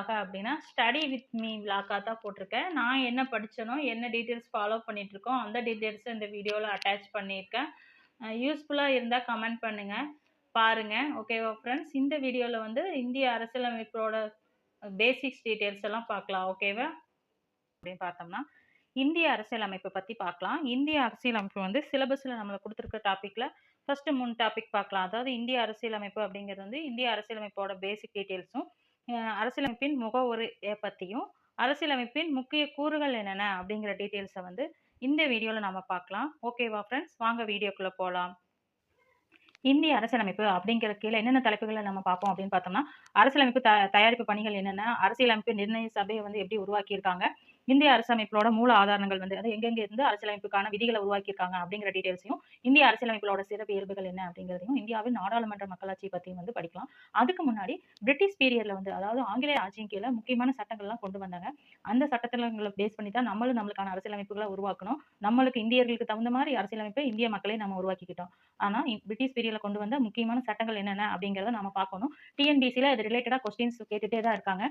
அப்படின்னா study with me விளாக்கா தான் போட்டிருக்கேன். நான் என்ன படிச்சேனோ, என்ன டீட்டெயில்ஸ் ஃபாலோ பண்ணிட்டுருக்கோம், அந்த டீட்டெயில்ஸ இந்த வீடியோல அட்டாச் பண்ணியிருக்கேன். யூஸ்ஃபுல்லா இருந்தா கமெண்ட் பண்ணுங்க. பாருங்க. ஓகேவா ஃப்ரெண்ட்ஸ்? இந்த வீடியோல வந்து இந்திய அரசியலமைப்போட பேசிக்ஸ் டீட்டெயில்ஸ் எல்லாம் பார்க்கலாம். ஓகேவா? அப்படின்னு பார்த்தோம்னா, இந்திய அரசியலமைப்ப பத்தி பார்க்கலாம். இந்திய அரசியலமைப்பு வந்து சிலபஸ்ல நம்மளுக்கு குடுத்துருக்க டாபிக்ல ஃபர்ஸ்ட் 3 டாபிக் பார்க்கலாம். அதாவது இந்திய அரசியலமைப்பு அப்படிங்கிறது வந்து இந்திய அரசியலமைப்போட பேசிக் டீட்டெயில்ஸும், அரசியலமைப்பின் முகவுரைய பத்தியும், அரசியலமைப்பின் முக்கிய கூறுகள் என்னென்ன அப்படிங்கிற டீட்டெயில்ஸ வந்து இந்த வீடியோல நாம பார்க்கலாம். ஓகேவா ஃப்ரெண்ட்ஸ்? வாங்க வீடியோக்குள்ள போலாம். இந்திய அரசியலமைப்பு அப்படிங்கிற கீழ என்னென்ன தலைப்புகள நம்ம பார்ப்போம் அப்படின்னு பார்த்தோம்னா, அரசியலமைப்பு தயாரிப்பு பணிகள் என்னென்ன? அரசியலமைப்பு நிர்ணய சபைய வந்து எப்படி உருவாக்கியிருக்காங்க? இந்திய அரசியலமைப்போட மூல ஆதாரங்கள் வந்து அது எங்கெங்க இருந்து அரசியலமைப்புக்கான விதிகள உருவாக்கியிருக்காங்க அப்படிங்கிற டீட்டெயில்ஸையும், இந்திய அரசியலமைப்போட சிறப்பு இயல்புகள் என்ன அப்படிங்கிறதையும், இந்தியாவின் நாடாளுமன்ற மக்களாட்சி பத்தியும் வந்து படிக்கலாம். அதுக்கு முன்னாடி பிரிட்டிஷ் பீரியட்ல வந்து அதாவது ஆங்கிலேய ஆட்சியின் கீழ முக்கியமான சட்டங்கள்லாம் கொண்டு வந்தாங்க. அந்த சட்டத்திட்டங்கள பேஸ் பண்ணி தான் நம்மளும் நம்மளுக்கான அரசியலமைப்புகள உருவாக்கணும். நம்மளுக்கு இந்தியர்களுக்கு தகுந்த மாரி அரசியலமைப்பை இந்திய மக்களே நம்ம உருவாக்கிக்கிட்டோம். ஆனா, பிரிட்டிஷ் பீரியட்ல கொண்டு வந்த முக்கியமான சட்டங்கள் என்னென்ன அப்படிங்கிறத நாம பார்க்கணும். டிஎன்பிஎஸ்சில இது ரிலேட்டடா கொஸ்டின்ஸ் கேட்டுட்டே தான் இருக்காங்க.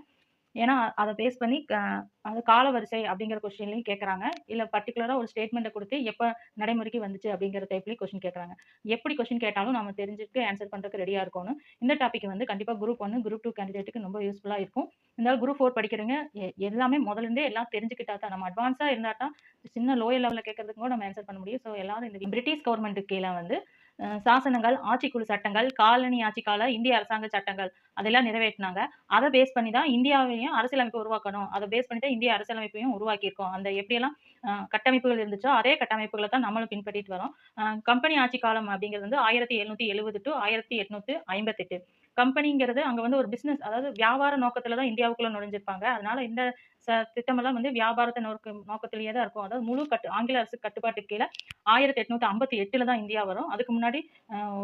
ஏன்னா, அத பேஸ் பண்ணி அது காலவரிசை அப்படிங்கிற கொஸ்டின்லயும் கேட்கறாங்க. இல்ல பர்ட்டிகுலரா ஒரு ஸ்டேட்மெண்ட்ட குடுத்து எப்ப நடைமுறைக்கு வந்துச்சு அப்படிங்கிற டைப்லயும் கொஸ்டின் கேட்கறாங்க. எப்படி கொஸ்டின் கேட்டாலும் நம்ம தெரிஞ்சுட்டு ஆன்சர் பண்றதுக்கு ரெடியா இருக்கணும். இந்த டாபிக் வந்து கண்டிப்பா குரூப் 1, குரூப் 2 கேண்டிடேட்க்கு ரொம்ப யூஸ்ஃபுல்லா இருக்கும். இருந்தாலும் குரூப் 4 படிக்கிறவங்க எல்லாமே முதல்ல இருந்தே எல்லாம் தெரிஞ்சுக்கிட்டா தான் நம்ம அட்வான்ஸா இருந்தா தான் சின்ன லோயர் லெவல்ல கேட்கறதுக்கு கூட நம்ம ஆன்சர் பண்ண முடியும். ஸோ எல்லாரும் இந்த பிரிட்டிஷ் கவர்ன்மென்ட்க்கு கீழ வந்து சாசனங்கள், ஆட்சிக்குழு சட்டங்கள், காலனி ஆட்சி கால இந்திய அரசாங்க சட்டங்கள் அதெல்லாம் நிறைவேற்றினாங்க. அத பேஸ் பண்ணி தான் இந்தியாவையும் அரசியலமைப்பு உருவாக்கணும். அத பேஸ் பண்ணி தான் இந்திய அரசியலமைப்பையும் உருவாக்கியிருக்கோம். அந்த எப்படியெல்லாம் கட்டமைப்புகள் இருந்துச்சோ, அதே கட்டமைப்புகள தான் நம்மளும் பின்பற்றிட்டு வரோம். கம்பெனி ஆட்சி காலம் அப்படிங்கிறது வந்து 1770 டூ 1858. கம்பெனிங்கிறது அங்க வந்து ஒரு பிசினஸ் அதாவது வியாபார நோக்கத்துல தான் இந்தியாவுக்குள்ள நுழைஞ்சிருப்பாங்க. அதனால இந்த திட்டமெல்லாம் வந்து வியாபாரத்த நோக்கத்திலேயே தான் இருக்கும். அதாவது முழு ஆங்கில அரசு கட்டுப்பாட்டுக்கு கீழ 1858ல தான் இந்தியா வரும். அதுக்கு முன்னாடி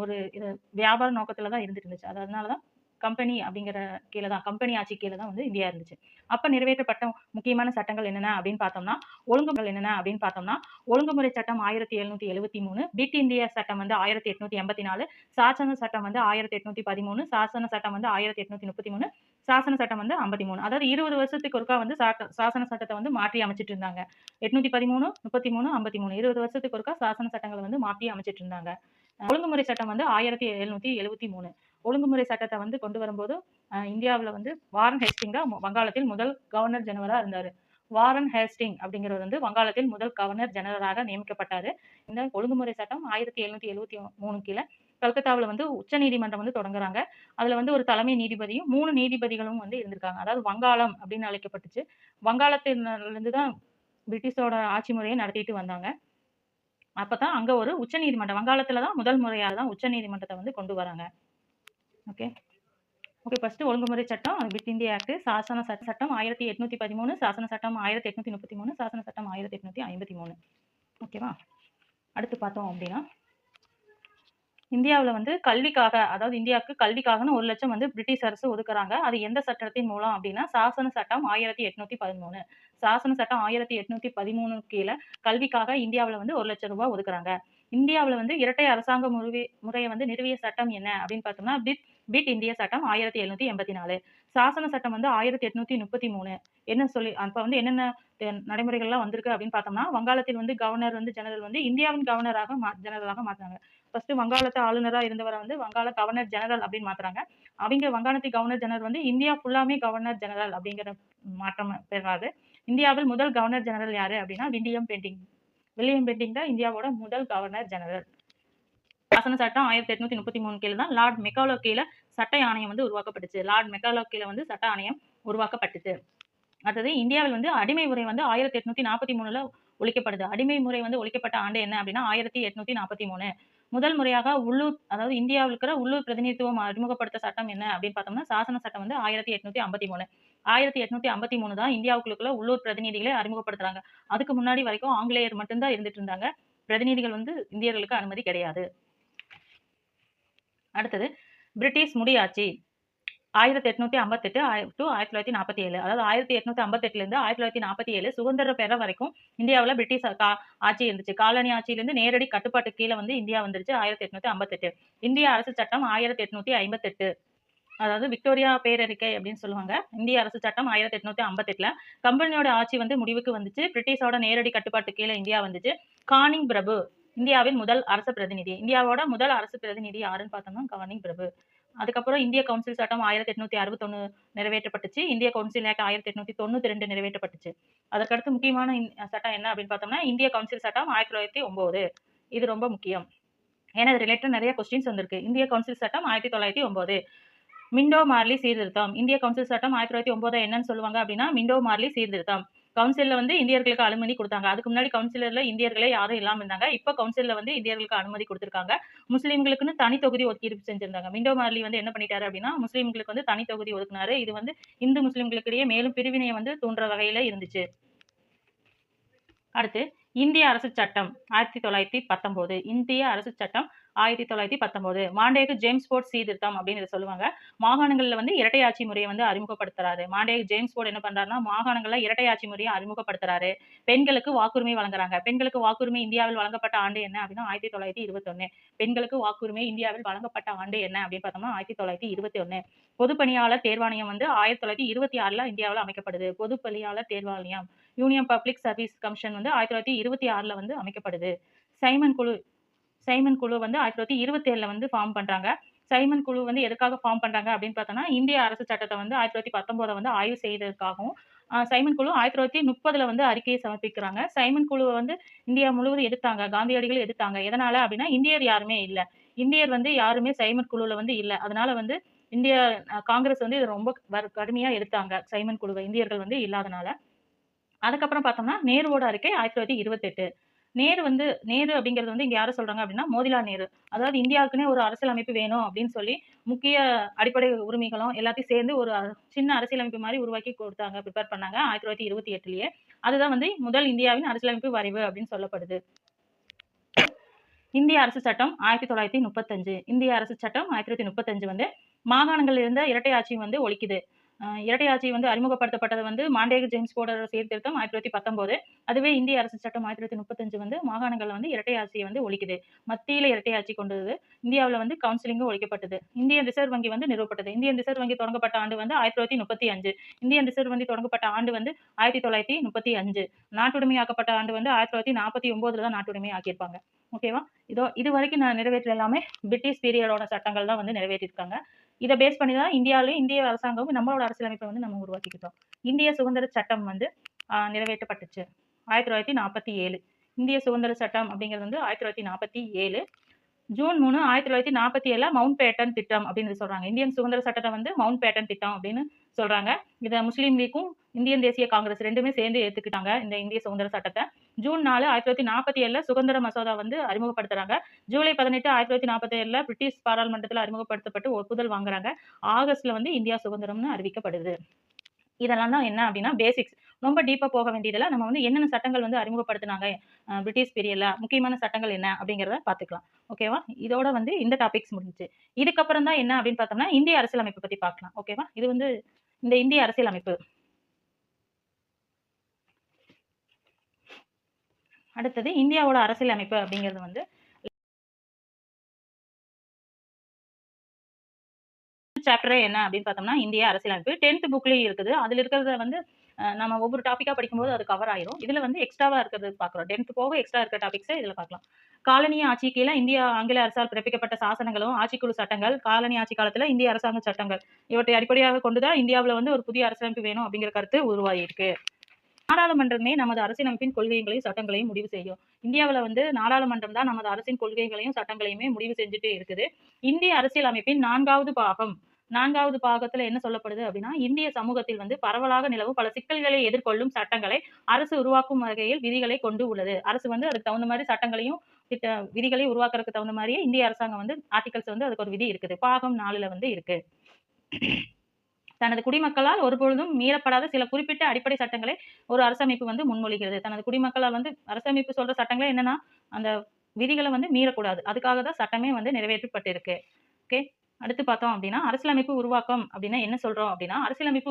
ஒரு இது வியாபார நோக்கத்துல தான் இருந்துட்டு இருந்துச்சு. அதனால தான் கம்பெனி அப்படிங்கிற கீழ தான் கம்பெனி ஆட்சி கீழ தான் வந்து இந்தியா இருந்துச்சு. அப்ப நிறைவேற்றப்பட்ட முக்கியமான சட்டங்கள் என்னென்ன அப்படின்னு பார்த்தோம்னா, ஒழுங்குமுறை சட்டம் 1773, பிட் இந்தியா சட்டம் வந்து 1884, சாசன சட்டம் வந்து 1813, சாசன சட்டம் வந்து 1833, சாசன சட்டம் வந்து 53. அதாவது 20 வருஷத்துக்கு ஒருக்கா வந்து சாசன சட்டத்த வந்து மாற்றி அமைச்சுட்டு இருந்தாங்க. 813, 33, 53 20 வருஷத்துக்கு ஒருக்கா சாசன சட்டங்கள வந்து மாத்தி அமைச்சுட்டு இருந்தாங்க. ஒழுங்குமுறை சட்டம் வந்து 1773. ஒழுங்குமுறை சட்டத்த வந்து கொண்டு வரும்போது, இந்தியாவுல வந்து வாரன் ஹேஸ்டிங் தான் வங்காளத்தில் முதல் கவர்னர் ஜெனரலா இருந்தாரு. வாரன் ஹேஸ்டிங் அப்படிங்கிறவர் வந்து வங்காளத்தில் முதல் கவர்னர் ஜெனரலாக நியமிக்கப்பட்டாரு. இந்த ஒழுங்குமுறை சட்டம் 1773 கீழ கல்கத்தாவுல வந்து உச்சநீதிமன்றம் வந்து தொடங்குறாங்க. அதுல வந்து ஒரு தலைமை நீதிபதியும், 3 நீதிபதிகளும் வந்து இருந்திருக்காங்க. அதாவது வங்காளம் அப்படின்னு அழைக்கப்பட்டுச்சு. வங்காளத்திலிருந்து தான் பிரிட்டிஷோட ஆட்சி முறைய நடத்திட்டு வந்தாங்க. அப்பதான் அங்க ஒரு உச்சநீதிமன்றம் வங்காளத்துல தான் முதல் முறையா தான் உச்சநீதிமன்றத்த வந்து கொண்டு வராங்க. ஓகே. ஓகே. ஃபர்ஸ்ட் ஒழுங்குமுறை சட்டம், பிட் இந்தியா ஆக்ட், சாசன சட்டம் 1813, சாசன சட்டம் 1833, சாசன சட்டம் 1853. ஓகேவா? அடுத்து பார்த்தோம் அப்படின்னா, இந்தியாவுல வந்து கல்விக்காக அதாவது இந்தியாவுக்கு கல்விக்காகன்னு 1,00,000 வந்து பிரிட்டிஷ் அரசு ஒதுக்குறாங்க. அது எந்த சட்டத்தின் மூலம் அப்படின்னா, சாசன சட்டம் 1813. சாசன சட்டம் 1813 கீழ கல்விக்காக இந்தியாவுல வந்து ரூ. 1,00,000 ஒதுக்குறாங்க. இந்தியாவுல வந்து இரட்டை அரசாங்க முறைய வந்து நிறுவிய சட்டம் என்ன அப்படின்னு பார்த்தோம்னா, பிட் இந்தியா சட்டம் 1784. சாசன சட்டம் வந்து 1833. என்ன சொல்லி அப்ப வந்து என்னென்ன நடைமுறைகள்லாம் வந்திருக்கு அப்படின்னு பார்த்தோம்னா, வங்காளத்தில் வந்து கவர்னர் வந்து ஜெனரல் வந்து இந்தியாவின் ஜெனரலாக மாத்துனாங்க. ஃபர்ஸ்ட் வங்காளத்து ஆளுநரா இருந்தவர வந்து வங்காள கவர்னர் ஜெனரல் அப்படின்னு மாத்துறாங்க. அவங்க வங்காளத்து கவர்னர் ஜெனரல் வந்து இந்தியா ஃபுல்லாமே கவர்னர் ஜெனரல் அப்படிங்கிற மாற்றம் பெறாது. இந்தியாவில் முதல் கவர்னர் ஜெனரல் யாரு அப்படின்னா வில்லியம் பெண்டிங். வில்லியம் பெண்டிங் தான் இந்தியாவோட முதல் கவர்னர் ஜெனரல். சாசன சட்டம் 1833 கீழ தான் லார்ட் மெக்காலோ கீழ சட்ட ஆணையம் வந்து உருவாக்கப்பட்டுச்சு. லார்ட் மெக்காலோ கீழ வந்து சட்ட ஆணையம் உருவாக்கப்பட்டுச்சு. அடுத்தது இந்தியாவில் வந்து அடிமை முறை வந்து 1843ல ஒழிக்கப்படுது. அடிமை முறை வந்து ஒழிக்கப்பட்ட ஆண்டு என்ன அப்படின்னா 1843. முதல் முறையாக உள்ளூர் அதாவது இந்தியாவில் இருக்கிற உள்ளூர் பிரதிநிதித்துவம் அறிமுகப்படுத்த சட்டம் என்ன அப்படின்னு பார்த்தோம்னா சாசன சட்டம் வந்து 1853. 1853 தான் இந்தியாவுக்குள்ள உள்ளூர் பிரதிநிதிகளை அறிமுகப்படுத்துறாங்க. அதுக்கு முன்னாடி வரைக்கும் ஆங்கிலேயர் மட்டும்தான் இருந்துட்டு இருந்தாங்க. பிரதிநிதிகள் வந்து இந்தியர்களுக்கு அனுமதி கிடையாது. அடுத்தது பிரிட்டிஷ் முடியாட்சி 1858 to 1947. அதாவது 1858லேருந்து 1947 சுதந்திரம் பெற வரைக்கும் இந்தியாவுல பிரிட்டிஷ் ஆட்சி இருந்துச்சு. காலனி ஆட்சியிலிருந்து நேரடி கட்டுப்பாட்டு கீழ வந்து இந்தியா வந்துருச்சு 1858. இந்திய அரசு சட்டம் 1858. அதாவது விக்டோரியா பேரறிக்கை அப்படின்னு சொல்லுவாங்க. இந்திய அரசு சட்டம் 1858ல கம்பெனியோட ஆட்சி வந்து முடிவுக்கு வந்துச்சு. பிரிட்டிஷோட நேரடி கட்டுப்பாட்டு கீழே இந்தியா வந்துச்சு. கானிங் பிரபு இந்தியாவின் முதல் அரசு பிரதிநிதி. இந்தியாவோட முதல் அரசு பிரதிநிதி யாருன்னு பார்த்தோம்னா கானிங் பிரபு. அதுக்கப்புறம் இந்திய கவுன்சில் சட்டம் 1861 நிறைவேற்றப்பட்டுச்சு. இந்திய கவுன்சில் ஆக்ட் 1892 நிறைவேற்றப்பட்டுச்சு. அதற்கடுத்து முக்கியமான சட்டம் என்ன அப்படின்னு பார்த்தோம்னா இந்திய கவுன்சில் சட்டம் 1909. இது ரொம்ப முக்கியம். ஏன்னா இது ரிலேட்டட் நிறைய கொஸ்டின்ஸ் வந்திருக்கு. இந்திய கவுன்சில் சட்டம் 1909. மிண்டோ மார்லி சீர்திருத்தம். இந்திய கவுன்சில் சட்டம் 1909 என்னன்னு சொல்லுவாங்க அப்படின்னா மிண்டோ மார்லி சீர்திருத்தம். கவுன்சில்ல வந்து இந்தியர்களுக்கு அனுமதி கொடுத்தாங்க. அதுக்கு முன்னாடி கவுன்சிலர்ல இந்தியர்களே யாரும் இல்லாம இருந்தாங்க. இப்ப கவுன்சில்ல வந்து இந்தியர்களுக்கு அனுமதி கொடுத்திருக்காங்க. முஸ்லீம்களுக்குன்னு தனி தொகுதி ஒதுக்கீடு செஞ்சிருந்தாங்க. மிண்டோ மார்லி வந்து என்ன பண்ணிட்டாரு அப்படின்னா முஸ்லீம்களுக்கு வந்து தனி தொகுதி ஒதுக்குனாரு. இது வந்து இந்து முஸ்லீம்களுக்கு இடையே மேலும் பிரிவினையை வந்து தூண்டுற வகையில இருந்துச்சு. அடுத்து இந்திய அரசு சட்டம் 1919. இந்திய அரசு சட்டம் 1919. மாண்டேகு ஜேம்ஸ் போர்ட் சீர்திருத்தம் அப்படின்னு இதை சொல்லுவாங்க. மாகாணங்கள்ல வந்து இரட்டையாட்சி முறையை வந்து அறிமுகப்படுத்துறாரு. மாண்டேகு ஜேம்ஸ் போர்ட் என்ன பண்றாருன்னா மாகாணங்கள்ல இரட்டையாட்சி முறையை அறிமுகப்படுத்துறாரு. பெண்களுக்கு வாக்குரிமை வழங்குறாங்க. பெண்களுக்கு வாக்குரிமை இந்தியாவில் வழங்கப்பட்ட ஆண்டு என்ன அப்படின்னா 1921. பெண்களுக்கு வாக்குரிமை இந்தியாவில் வழங்கப்பட்ட ஆண்டு என்ன அப்படின்னு பார்த்தோம்னா 1921. பொதுப்பணியாளர் தேர்வாணையம் வந்து 1926ல இந்தியாவில் அமைக்கப்படுது. பொதுப்பணியாளர் தேர்வாணையம் யூனியன் பப்ளிக் சர்வீஸ் கமிஷன் வந்து 1926ல வந்து அமைக்கப்படுது. சைமன் குழு வந்து 1927ல வந்து ஃபார்ம் பண்றாங்க. சைமன் குழு வந்து எதுக்காக ஃபார்ம் பண்றாங்க அப்படின்னு பார்த்தோம்னா இந்திய அரசு சட்டத்தை வந்து 1919 வந்து ஆய்வு செய்ததற்காகவும் சைமன் குழு 1930ல வந்து அறிக்கையை சமர்ப்பிக்கிறாங்க. சைமன் குழுவை வந்து இந்தியா முழுவதும் எதிர்த்தாங்க. காந்தியடிகள் எதிர்த்தாங்க. எதனால அப்படின்னா இந்தியர் யாருமே இல்ல. இந்தியர் வந்து யாருமே சைமன் குழுல வந்து இல்ல. அதனால வந்து இந்திய காங்கிரஸ் வந்து இதை ரொம்ப கடுமையா எதிர்த்தாங்க. சைமன் குழுவை இந்தியர்கள் வந்து இல்லாதனால. அதுக்கப்புறம் பார்த்தோம்னா நேருவோட அறிக்கை 1928. நேரு அப்படிங்கிறது வந்து இங்க யாரை சொல்றாங்க அப்படின்னா மோதிலால் நேரு. அதாவது இந்தியாவுக்குன்னே ஒரு அரசியல் அமைப்பு வேணும் அப்படின்னு சொல்லி முக்கிய அடிப்படை உரிமைகளும் எல்லாத்தையும் சேர்ந்து ஒரு சின்ன அரசியலமைப்பு மாதிரி உருவாக்கி கொடுத்தாங்க, ப்ரிப்பேர் பண்ணாங்க 1928லயே. அதுதான் வந்து முதல் இந்தியாவின் அரசியலமைப்பு வரைவு அப்படின்னு சொல்லப்படுது. இந்திய அரசு சட்டம் 1935. இந்திய அரசு சட்டம் 1935 வந்து மாகாணங்கள் இருந்த இரட்டை ஆட்சி வந்து ஒழிக்குது. இரட்டை ஆட்சி வந்து அறிமுகப்படுத்தப்பட்டது வந்து மாண்டேகு ஜேம்ஸ் போர்டோட சீர்திருத்தம் 1919. அதுவே இந்திய அரசு சட்டம் 1935 வந்து மாகாணங்கள்ல வந்து இரட்டை ஆட்சியை வந்து ஒழிக்குது. மத்தியில இரட்டை ஆட்சி கொண்டு வந்தது. இந்தியாவில் வந்து கவுன்சிலிங்கும் ஒழிக்கப்பட்டது. இந்தியன் ரிசர்வ் வங்கி வந்து நிறுவப்பட்டது. இந்தியன் ரிசர்வ் வங்கி தொடங்கப்பட்ட ஆண்டு வந்து 1935. இந்தியன் ரிசர்வ் வங்கி தொடங்கப்பட்ட ஆண்டு வந்து 1935. நாட்டுடைமையாக்கப்பட்ட ஆண்டு வந்து 1949ல தான் நாட்டுடைமை ஆக்கியிருப்பாங்க. ஓகேவா? இது வரைக்கும் நான் நிறைவேற்ற எல்லாமே பிரிட்டிஷ் பீரியடோட சட்டங்கள் தான் வந்து நிறைவேற்றிருக்காங்க. இதை பேஸ் பண்ணி தான் இந்திய அரசாங்கம் நம்மளோட அரசியலமைப்பை வந்து நம்ம உருவாக்கிக்கிட்டோம். இந்திய சுதந்திர சட்டம் வந்து நிறைவேற்றப்பட்டுச்சு 1947. இந்திய சுதந்திர சட்டம் அப்படிங்கிறது வந்து 1947. ஜூன் 3 1947 மவுண்ட் பேட்டன் திட்டம் அப்படின்னு சொல்றாங்க. இந்தியன் சுதந்திர சட்டத்தை வந்து மவுண்ட் பேட்டன் திட்டம் அப்படின்னு சொல்றாங்க. இதை முஸ்லீம் லீக்கும் இந்தியன் தேசிய காங்கிரஸ் ரெண்டுமே சேர்ந்து ஏத்துக்கிட்டாங்க இந்த இந்திய சுதந்திர சட்டத்தை. ஜூன் 4 1947 சுதந்திர மசோதா வந்து அறிமுகப்படுத்துறாங்க. ஜூலை 18 1947 பிரிட்டிஷ் பாராளுமன்றத்தில் அறிமுகப்படுத்தப்பட்டு ஒப்புதல் வாங்குறாங்க. ஆகஸ்ட்ல வந்து இந்தியா சுதந்திரம்னு அறிவிக்கப்படுது. இதெல்லாம் தான் என்ன அப்படின்னா பேசிக்ஸ். ரொம்ப டீப்பா போக வேண்டியதில்ல. நம்ம வந்து என்னென்ன சட்டங்கள் வந்து அறிமுகப்படுத்தினாங்க பிரிட்டிஷ் பீரியட்ல முக்கியமான சட்டங்கள் என்ன அப்படிங்கிறத பார்த்துக்கலாம். ஓகேவா? இதோட வந்து இந்த டாபிக்ஸ் முடிஞ்சுச்சு. இதுக்கப்புறம் தான் என்ன அப்படின்னு பார்த்தோம்னா இந்திய அரசியலமைப்பு பத்தி பார்க்கலாம். ஓகேவா? இது வந்து இந்த இந்திய அரசியலமைப்பு. அடுத்தது இந்தியாவோட அரசியலமைப்பு அப்படிங்கிறது வந்து சாப்டரே என்ன அப்படின்னு பார்த்தோம்னா இந்திய அரசியலமைப்பு 10th புக்லயும் இருக்குது. அதுல இருக்கிறத வந்து நம்ம ஒவ்வொரு டாபிக்கா படிக்கும்போது அது கவர் ஆயிரும். இதுல வந்து எக்ஸ்ட்ராவா இருக்கிறது பார்க்குறோம். 10th போக எக்ஸ்ட்ரா இருக்க டாபிக்ஸை இதுல பார்க்கலாம். காலனிய ஆட்சி கீழே இந்திய ஆங்கில அரசால் பிறப்பிக்கப்பட்ட சாசனங்களும் ஆட்சிக்குழு சட்டங்கள், காலனி ஆட்சி காலத்துல இந்திய அரசாங்க சட்டங்கள் இவற்றை அடிப்படையாக கொண்டுதான் இந்தியாவில் வந்து ஒரு புதிய அரசியலமைப்பு வேணும் அப்படிங்கிற கருத்து உருவாகியிருக்கு. நாடாளுமன்றமே நமது அரசியலமைப்பின் கொள்கைகளையும் சட்டங்களையும் முடிவு செய்யும். இந்தியாவில் வந்து நாடாளுமன்றம் தான் நமது அரசின் கொள்கைகளையும் சட்டங்களையுமே முடிவு செஞ்சுட்டு இருக்குது. இந்திய அரசியலமைப்பின் 4வது பாகம் 4வது பாகத்துல என்ன சொல்லப்படுது அப்படின்னா இந்திய சமூகத்தில் வந்து பரவலாக நிலவும் பல சிக்கல்களை எதிர்கொள்ளும் சட்டங்களை அரசு உருவாக்கும் வகையில் விதிகளை கொண்டு உள்ளது. அரசு வந்து அதுக்கு தகுந்த மாதிரி சட்டங்களையும் விதிகளையும் உருவாக்குறதுக்கு தகுந்த மாதிரியே இந்திய அரசாங்கம் வந்து ஆர்டிகல்ஸ் வந்து அதுக்கு ஒரு விதி இருக்குது. பாகம் 4ல வந்து இருக்கு. தனது குடிமக்களால் ஒருபொழுதும் மீறப்படாத சில குறிப்பிட்ட அடிப்படை சட்டங்களை ஒரு அரசமைப்பு வந்து முன்மொழிகிறது. தனது குடிமக்களால் வந்து அரசமைப்பு சொல்ற சட்டங்களே என்னன்னா அந்த விதிகளை வந்து மீறக்கூடாது. அதுக்காக தான் சட்டமே வந்து நிறைவேற்றப்பட்டிருக்கு. ஓகே, அடுத்து பார்த்தோம் அப்படின்னா அரசியலமைப்பு உருவாக்கம் அப்படின்னா என்ன சொல்றோம் அப்படின்னா அரசியலமைப்பு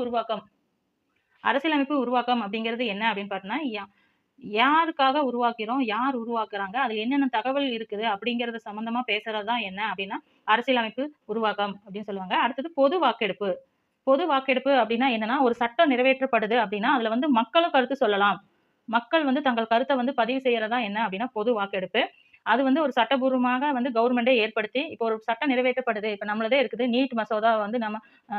உருவாக்கம் அப்படிங்கிறது என்ன அப்படின்னு பார்த்தோம்னா யாருக்காக உருவாக்கிறோம், யார் உருவாக்குறாங்க, அதுல என்னென்ன தகவல் இருக்குது அப்படிங்கறது சம்பந்தமா பேசுறதுதான் என்ன அப்படின்னா அரசியலமைப்பு உருவாக்கம் அப்படின்னு சொல்லுவாங்க. அடுத்தது பொது வாக்கெடுப்பு. பொது வாக்கெடுப்பு அப்படின்னா என்னன்னா, ஒரு சட்டம் நிறைவேற்றப்படுது அப்படின்னா அதுல வந்து மக்களும் கருத்து சொல்லலாம். மக்கள் வந்து தங்கள் கருத்தை வந்து பதிவு செய்யறதா என்ன அப்படின்னா பொது வாக்கெடுப்பு. அது வந்து ஒரு சட்டபூர்வமாக வந்து கவர்மெண்டே ஏற்படுத்தி, இப்போ ஒரு சட்டம் நிறைவேற்றப்படுது. இப்ப நம்மளதே இருக்குது. நீட் மசோதா வந்து நம்ம அ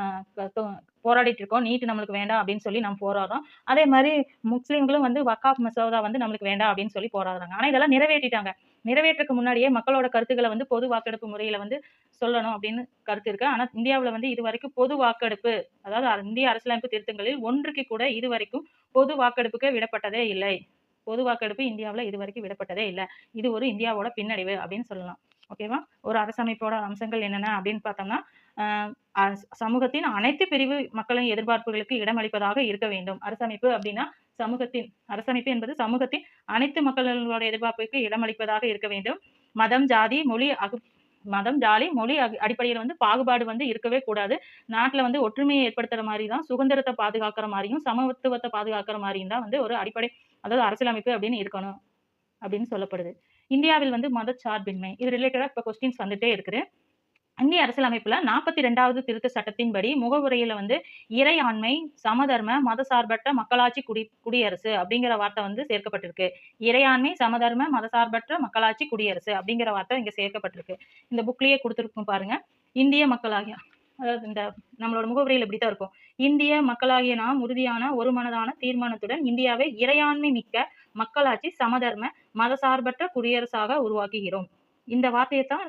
போராடிட்டு இருக்கோம். நீட் நம்மளுக்கு வேண்டாம் அப்படின்னு சொல்லி நம்ம போராடுறோம். அதே மாரி முஸ்லீம்களும் வந்து வக்காஃப் மசோதா வந்து நம்மளுக்கு வேண்டாம் அப்படின்னு சொல்லி போராடுறாங்க. ஆனா இதெல்லாம் நிறைவேற்றிட்டாங்க. நிறைவேற்றக்கு முன்னாடியே மக்களோட கருத்துக்கள வந்து பொது வாக்கெடுப்பு முறையில வந்து சொல்லணும் அப்படின்னு கருத்து இருக்கு. ஆனா இந்தியாவுல வந்து இதுவரைக்கும் பொது வாக்கெடுப்பு, அதாவது இந்திய அரசியலமைப்பு திருத்தங்களில் ஒன்றுக்கு கூட இதுவரைக்கும் பொது வாக்கெடுப்புக்கு விடப்பட்டதே இல்லை. பொது வாக்கெடுப்பு இந்தியாவுல இதுவரைக்கும் விடப்பட்டதே இல்ல. இது ஒரு இந்தியாவோட பின்னடைவு அப்படின்னு சொல்லலாம். ஓகேவா? ஒரு அரசமைப்போட அம்சங்கள் என்னென்ன அப்படின்னு பார்த்தோம்னா, அ அ சமூகத்தின் அனைத்து பிரிவு மக்களின் எதிர்பார்ப்புகளுக்கு இடமளிப்பதாக இருக்க வேண்டும். அரசமைப்பு அப்படின்னா அரசமைப்பு என்பது சமூகத்தின் அனைத்து மக்களோட எதிர்பார்ப்புக்கு இடமளிப்பதாக இருக்க வேண்டும். மதம், ஜாதி, மொழி அடிப்படையில வந்து பாகுபாடு வந்து இருக்கவே கூடாது. நாட்டுல வந்து ஒற்றுமையை ஏற்படுத்துற மாரி தான், சுதந்திரத்த பாதுகாக்கிற மாரியும், சமத்துவத்த பாதுகாக்கிற மாரியும் தான் வந்து ஒரு அடிப்படை, அதாவது அரசியலமைப்பு அப்படின்னு இருக்கணும் அப்படின்னு சொல்லப்படுது. இந்தியாவில் வந்து மதச்சார்பின்மை இது ரிலேட்டடா இப்ப கொஸ்டின்ஸ் வந்துட்டே இருக்குது. இந்திய அரசியலமைப்புல 42வது திருத்த சட்டத்தின்படி முகவுரையில வந்து இறையாண்மை, சமதர்ம, மதசார்பற்ற மக்களாட்சி குடியரசு அப்படிங்கிற வார்த்தை வந்து சேர்க்கப்பட்டிருக்கு. இறையாண்மை, சமதர்ம, மதசார்பற்ற மக்களாட்சி குடியரசு அப்படிங்கிற வார்த்தை இங்க சேர்க்கப்பட்டிருக்கு. இந்த புக்லயே கொடுத்திருக்கும் பாருங்க. இந்திய மக்களாகிய, அதாவது இந்த நம்மளோட முகவுரையில் இப்படித்தான் இருக்கும். இந்திய மக்களாகிய நாம் உறுதியான ஒருமனதான தீர்மானத்துடன் இந்தியாவை இறையாண்மை மிக்க மக்களாட்சி, சமதர்ம, மதசார்பற்ற குடியரசாக உருவாக்குகிறோம். இந்த வார்த்தையை தான்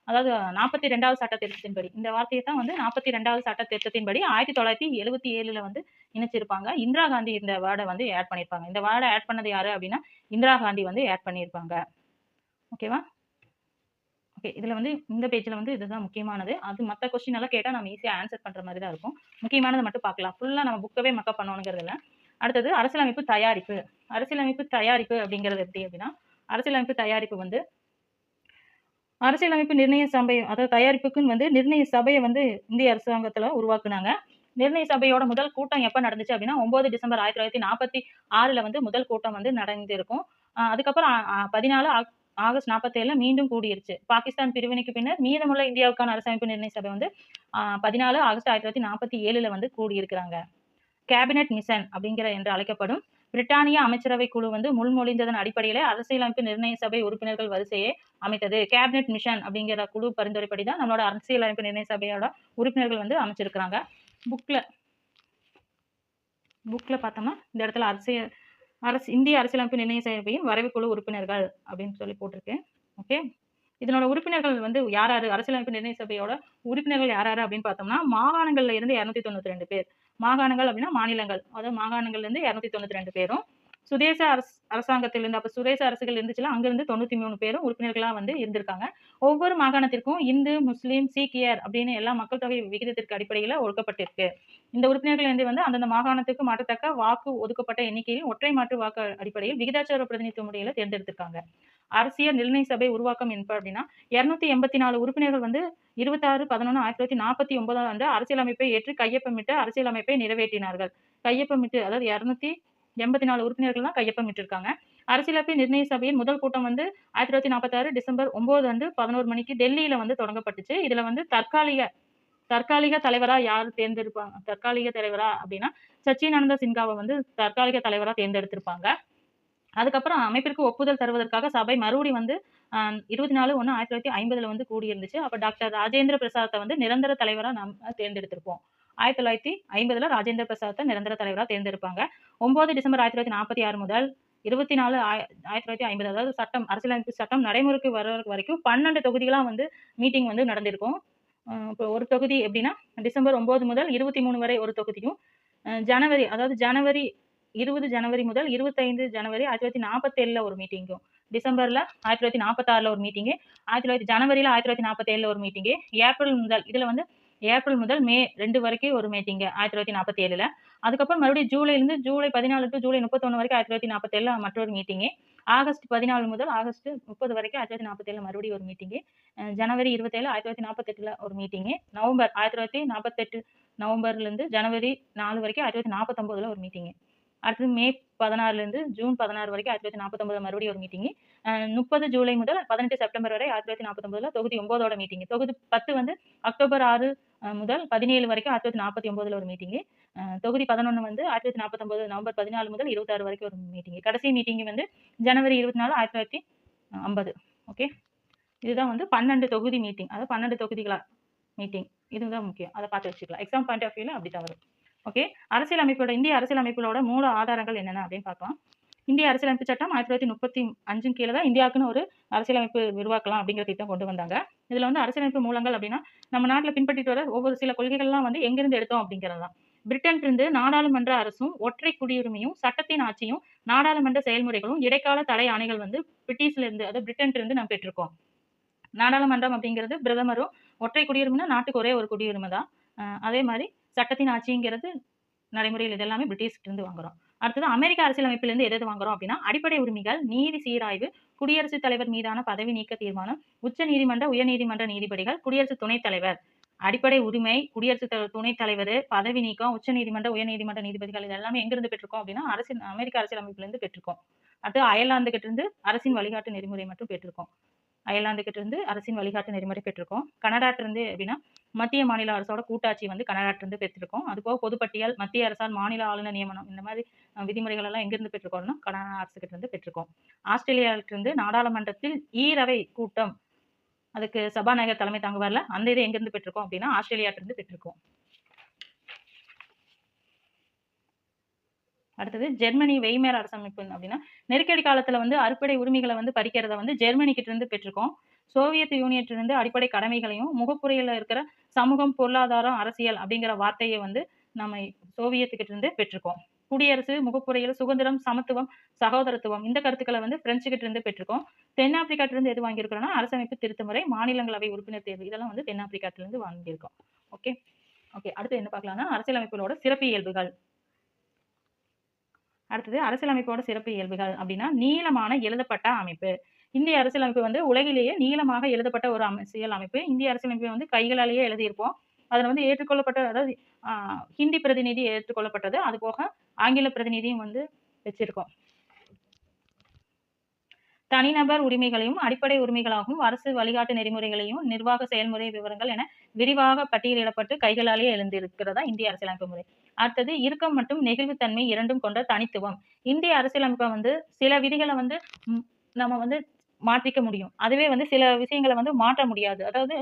அதாவது 42வது சட்ட திருத்தத்தின்படி இந்த வார்த்தையை தான் வந்து 42வது சட்ட திருத்தத்தின்படி 1977ல வந்து இணைச்சிருப்பாங்க. இந்திரா காந்தி இந்த வேர்டை வந்து ஆட் பண்ணியிருப்பாங்க. இந்த வேர்டை ஆட் பண்ணது யாரு அப்படின்னா இந்திரா காந்தி வந்து ஆட் பண்ணியிருப்பாங்க. ஓகேவா? ஓகே. இதுல வந்து இந்த பேஜ்ல வந்து இதுதான் முக்கியமானது. அது மத்த கொஸ்டின் எல்லாம் கேட்டா நம்ம ஈஸியா ஆன்சர் பண்ற மாதிரி தான் இருக்கும். முக்கியமானதை மட்டும் பார்க்கலாம். ஃபுல்லா நம்ம புக்கவே மக்கப் பண்ணணுங்கிறது இல்ல. அடுத்தது அரசியலமைப்பு தயாரிப்பு. அரசியலமைப்பு தயாரிப்பு அப்படிங்கிறது எப்படி அப்படின்னா, அரசியலமைப்பு தயாரிப்பு வந்து அரசியலமைப்பு நிர்ணய சபை, அதாவது தயாரிப்புக்குன்னு வந்து நிர்ணய சபையை வந்து இந்திய அரசாங்கத்துல உருவாக்குனாங்க. நிர்ணய சபையோட முதல் கூட்டம் எப்ப நடந்துச்சு அப்படின்னா 9 டிசம்பர் 1946ல வந்து முதல் கூட்டம் வந்து நடந்திருக்கும். அதுக்கப்புறம் 14 ஆகஸ்ட் 47ல மீண்டும் கூடிருச்சு. பாகிஸ்தான் பிரிவினைக்கு பின்னர் மீதமுள்ள இந்தியாவுக்கான அரசமைப்பு நிர்ணய சபை வந்து 14 ஆகஸ்ட் 1947ல வந்து கூடியிருக்கிறாங்க. கேபினட் மிஷன் என்று அழைக்கப்படும் பிரிட்டானிய அமைச்சரவை குழு வந்து முன்மொழிந்ததன் அடிப்படையில அரசியலமைப்பு நிர்ணய சபை உறுப்பினர்கள் வரிசையை அமைத்தது. கேபினட் மிஷன் அப்படிங்கிற குழு பரிந்துரைப்படி தான் நம்மளோட அரசியலமைப்பு நிர்ணய சபையோட உறுப்பினர்கள் வந்து அமைச்சிருக்கிறாங்க. புக்ல பார்த்தோம்னா இந்த இடத்துல இந்திய அரசியலமைப்பு நிர்ணய சபையின் வரைவு குழு உறுப்பினர்கள் அப்படின்னு சொல்லி போட்டிருக்கேன். ஓகே. இதனோட உறுப்பினர்கள் வந்து யாராரு, அரசியலமைப்பு நிர்ணய சபையோட உறுப்பினர்கள் யாராரு அப்படின்னு பார்த்தோம்னா, மாகாணங்கள்ல இருந்து 292 பேர். மாகாணங்கள் அப்படின்னா மாநிலங்கள், அதாவது மாகாணங்கள்ல இருந்து 292 பேரும், சுதேச அரசாங்கத்திலிருந்து, அப்ப சுதேச அரசுகள் இருந்துச்சுல, அங்கிருந்து 93 பேரும் உறுப்பினர்களா வந்து இருந்திருக்காங்க. ஒவ்வொரு மாகாணத்திற்கும் இந்து, முஸ்லீம், சீக்கியர் அப்படின்னு எல்லா மக்கள் தொகை விகிதத்திற்கு அடிப்படையில ஒதுக்கப்பட்டிருக்கு. இந்த உறுப்பினர்கள் வந்து அந்தந்த மாகாணத்துக்கு மாற்றத்தக்க வாக்கு ஒதுக்கப்பட்ட எண்ணிக்கையில் ஒற்றை மாற்று வாக்கு அடிப்படையில் விகிதாச்சார பிரதிநிதித்துவ முறையில தேர்ந்தெடுத்திருக்காங்க. அரசியல் நிர்ணய சபை உருவாக்கம் என்ப அப்படின்னா 284 உறுப்பினர்கள் வந்து 26/11/1949 ஆண்டு அரசியலமைப்பை ஏற்று கையொப்பமிட்டு அரசியலமைப்பை நிறைவேற்றினார்கள். கையொப்பமிட்டு, அதாவது 284 உறுப்பினர்கள் தான் கையொப்பமிட்டு இருக்காங்க. அரசியலமைப்பு நிர்ணய சபையின் முதல் கூட்டம் வந்து 1946 டிசம்பர் 9 அன்று 11 மணிக்கு டெல்லியில வந்து தொடங்கப்பட்டுச்சு. இதுல வந்து தற்காலிக தலைவரா யார் தேர்ந்தெடுப்பாங்க? தற்காலிக தலைவரா அப்படின்னா சச்சிதானந்த சின்ஹாவை வந்து தற்காலிக தலைவரா தேர்ந்தெடுத்திருப்பாங்க. அதுக்கப்புறம் அமைப்பிற்கு ஒப்புதல் தருவதற்காக சபை மறுபடி வந்து 24/1/1950ல வந்து கூடியிருந்துச்சு. அப்ப டாக்டர் ராஜேந்திர பிரசாத்தை வந்து நிரந்தர தலைவரா நம்ம தேர்ந்தெடுத்திருப்போம். 1950ல ராஜேந்திர பிரசாத்தை நிரந்தர தலைவரா தேர்ந்தெடுப்பாங்க. 9 டிசம்பர் 1946 முதல் 24/1950, அதாவது அரசியலமைப்பு சட்டம் நடைமுறைக்கு வர வரைக்கும் 12 தொகுதிகளா வந்து மீட்டிங் வந்து நடந்திருக்கும். இப்போ ஒரு தொகுதி எப்படின்னா டிசம்பர் 9 முதல் 23 வரை ஒரு தொகுதியும், ஜனவரி 20 ஜனவரி முதல் 25 ஜனவரி 1947ல ஒரு மீட்டிங்கும், டிசம்பர்ல 1946ல ஒரு மீட்டிங்கு, ஜனவரியில 1947ல ஒரு மீட்டிங்கு, ஏப்ரல் முதல் மே 2 வரைக்கும் ஒரு மீட்டிங்கு 1947ல. அதுக்கப்புறம் மறுபடியும் ஜூலை 14 டு ஜூலை 31 வரைக்கும் 1947ல மற்றொரு மீட்டிங்கு, ஆகஸ்ட் 14 முதல் ஆகஸ்ட் 30 வரைக்கும் 1947ல மறுபடியும் ஒரு மீட்டிங்கு, ஜனவரி 27 1948ல ஒரு மீட்டிங்கு, நவம்பர் 1948 நவம்பர்ல இருந்து ஜனவரி 4 வரைக்கும் 1949ல ஒரு மீட்டிங்கு. அடுத்தது மே 16லேருந்து ஜூன் 16 வரைக்கும் 1949 மறுபடியும் ஒரு மீட்டிங். 30 ஜூலை முதல் 18 செப்டம்பர் வரை 1949ல தொகுதி 9ஓட மீட்டிங். தொகுதி 10 வந்து அக்டோபர் 6 முதல் 17 வரைக்கும் 1949ல ஒரு மீட்டிங். தொகுதி 11 வந்து 1949 நவம்பர் 14 முதல் 26 வரைக்கும் ஒரு மீட்டிங். கடைசி மீட்டிங் வந்து ஜனவரி 24 1950. ஓகே, இதுதான் வந்து 12 தொகுதி மீட்டிங். அதாவது 12 தொகுதிகளா மீட்டிங். இதுதான் முக்கியம். அதை பார்த்து வச்சுக்கலாம். எக்ஸாம் பாயிண்ட் ஆஃப் வியூல அப்படிதான் வரும். ஓகே, இந்திய அரசியலமைப்போட மூல ஆதாரங்கள் என்னென்ன அப்படின்னு பார்க்கலாம். இந்திய அரசியலமைப்பு சட்டம் 1935 கீழே தான் இந்தியாவுக்குன்னு ஒரு அரசியலமைப்பு உருவாக்கலாம் அப்படிங்கிற திட்டம் கொண்டு வந்தாங்க. இதுல வந்து அரசியலமைப்பு மூலங்கள் அப்படின்னா நம்ம நாட்டில் பின்பற்றிட்டு வர ஒவ்வொரு சில கொள்கைகள்லாம் வந்து எங்கிருந்து எடுத்தோம் அப்படிங்கிறது தான். பிரிட்டன் இருந்து நாடாளுமன்ற அரசும் ஒற்றை குடியுரிமையும் சட்டத்தின் ஆட்சியும் நாடாளுமன்ற செயல்முறைகளும் இடைக்கால தடை ஆணைகள் வந்து பிரிட்டிஷ்ல இருந்து, அதாவது பிரிட்டன் இருந்து நாம் பெற்றிருக்கோம். நாடாளுமன்றம் அப்படிங்கிறது பிரதமரும், ஒற்றை குடியுரிமைனா நாட்டுக்கு ஒரே ஒரு குடியுரிமை தான். அதே மாதிரி சட்டத்தின் ஆட்சிங்கிறது நடைமுறையில் இது எல்லாமே பிரிட்டிஷ்கிட்ட இருந்து வாங்குறோம். அடுத்தது அமெரிக்க அரசியலமைப்பிலிருந்து எது வாங்குறோம் அப்படின்னா அடிப்படை உரிமைகள், நீதி சீராய்வு, குடியரசுத் தலைவர் மீதான பதவி நீக்க தீர்மானம், உச்ச நீதிமன்ற உயர்நீதிமன்ற நீதிபதிகள், குடியரசு துணைத் தலைவர், அடிப்படை உரிமை, குடியரசு துணைத் தலைவர், பதவி நீக்கம், உச்ச நீதிமன்ற உயர்நீதிமன்ற நீதிபதிகள் இது எல்லாமே எங்கிருந்து பெற்றிருக்கோம் அப்படின்னா அமெரிக்க அரசியலமைப்பிலிருந்து பெற்றிருக்கோம். அடுத்து அயர்லாந்து கிட்ட இருந்து அரசின் வழிகாட்டு நெறிமுறை மட்டும் பெற்றிருக்கோம். அயர்லாந்து கிட்ட இருந்து அரசின் வழிகாட்டு நெறிமுறை பெற்றிருக்கோம். கனடாட்ட இருந்து அப்படின்னா மத்திய மாநில அரசோட கூட்டாட்சி வந்து கனடாட்ட இருந்து பெற்றிருக்கோம். அதுபோக பொதுப்பட்டியல், மத்திய அரசால் மாநில ஆளுநர் நியமனம், இந்த மாதிரி விதிமுறைகள் எல்லாம் எங்கிருந்து பெற்றிருக்கோம்னா கனடா அரசு கிட்ட இருந்து பெற்றிருக்கோம். ஆஸ்திரேலியாவிட்ட இருந்து நாடாளுமன்றத்தில் ஈரவை கூட்டம், அதுக்கு சபாநாயகர் தலைமை தாங்குவார்ல, அந்த இதை எங்கிருந்து பெற்றிருக்கோம் அப்படின்னா ஆஸ்திரேலியாட்ட இருந்து பெற்றிருக்கோம். அடுத்தது ஜெர்மனி வெய்மேர் அரசமைப்பு அப்படின்னா நெருக்கடி காலத்துல வந்து அடிப்படை உரிமைகளை வந்து பறிக்கிறத வந்து ஜெர்மனி கிட்ட இருந்து பெற்றிருக்கோம். சோவியத் யூனியன்ல இருந்து அடிப்படை கடமைகளையும், முகப்புரையில இருக்கிற சமூகம், பொருளாதாரம், அரசியல் அப்படிங்கிற வார்த்தையை வந்து நம்ம சோவியத்துக்கிட்ட இருந்து பெற்றிருக்கோம். குடியரசு, முகப்புரையில் சுதந்திரம், சமத்துவம், சகோதரத்துவம் இந்த கருத்துக்களை வந்து பிரெஞ்சு கிட்ட இருந்து பெற்றிருக்கோம். தென்னாப்பிரிக்காட்டில இருந்து எது வாங்கியிருக்கிறோம்னா அரசமைப்பு திருத்த முறை, மாநிலங்களவை உறுப்பினர் தேர்வு, இதெல்லாம் வந்து தென்னாப்பிரிக்காட்டில இருந்து வாங்கியிருக்கோம். ஓகே ஓகே அடுத்து என்ன பார்க்கலாம்னா அரசியலமைப்புகளோட சிறப்பு இயல்புகள். அடுத்தது அரசியலமைப்போட சிறப்பு இயல்புகள் அப்படின்னா நீளமான எழுதப்பட்ட அமைப்பு. இந்திய அரசியலமைப்பு வந்து உலகிலேயே நீளமாக எழுதப்பட்ட ஒரு அரசியல் அமைப்பு. இந்திய அரசியலமைப்பை வந்து கைகளாலேயே எழுதியிருப்போம். அதில் வந்து ஏற்றுக்கொள்ளப்பட்ட, அதாவது ஹிந்தி பிரதிநிதி ஏற்றுக்கொள்ளப்பட்டது, அது போக ஆங்கில பிரதிநிதியும் வந்து வச்சிருக்கோம். தனிநபர் உரிமைகளையும் அடிப்படை உரிமைகளாகவும் அரசு வழிகாட்டு நெறிமுறைகளையும் நிர்வாக செயல்முறை விவரங்கள் என விரிவாக பட்டியலிடப்பட்டு கைகளாலேயே எழுந்திருக்கிறதா இந்திய அரசியலமைப்பு முறை. அடுத்தது இறுக்கம் மற்றும் நெகிழ்வுத்தன்மை இரண்டும் கொண்ட தனித்துவம். இந்திய அரசியலமைப்பை வந்து சில விதிகளை வந்து நம்ம வந்து மாற்றிக்க முடியும். அதுவே வந்து சில விஷயங்களை வந்து மாற்ற முடியாது. அதாவது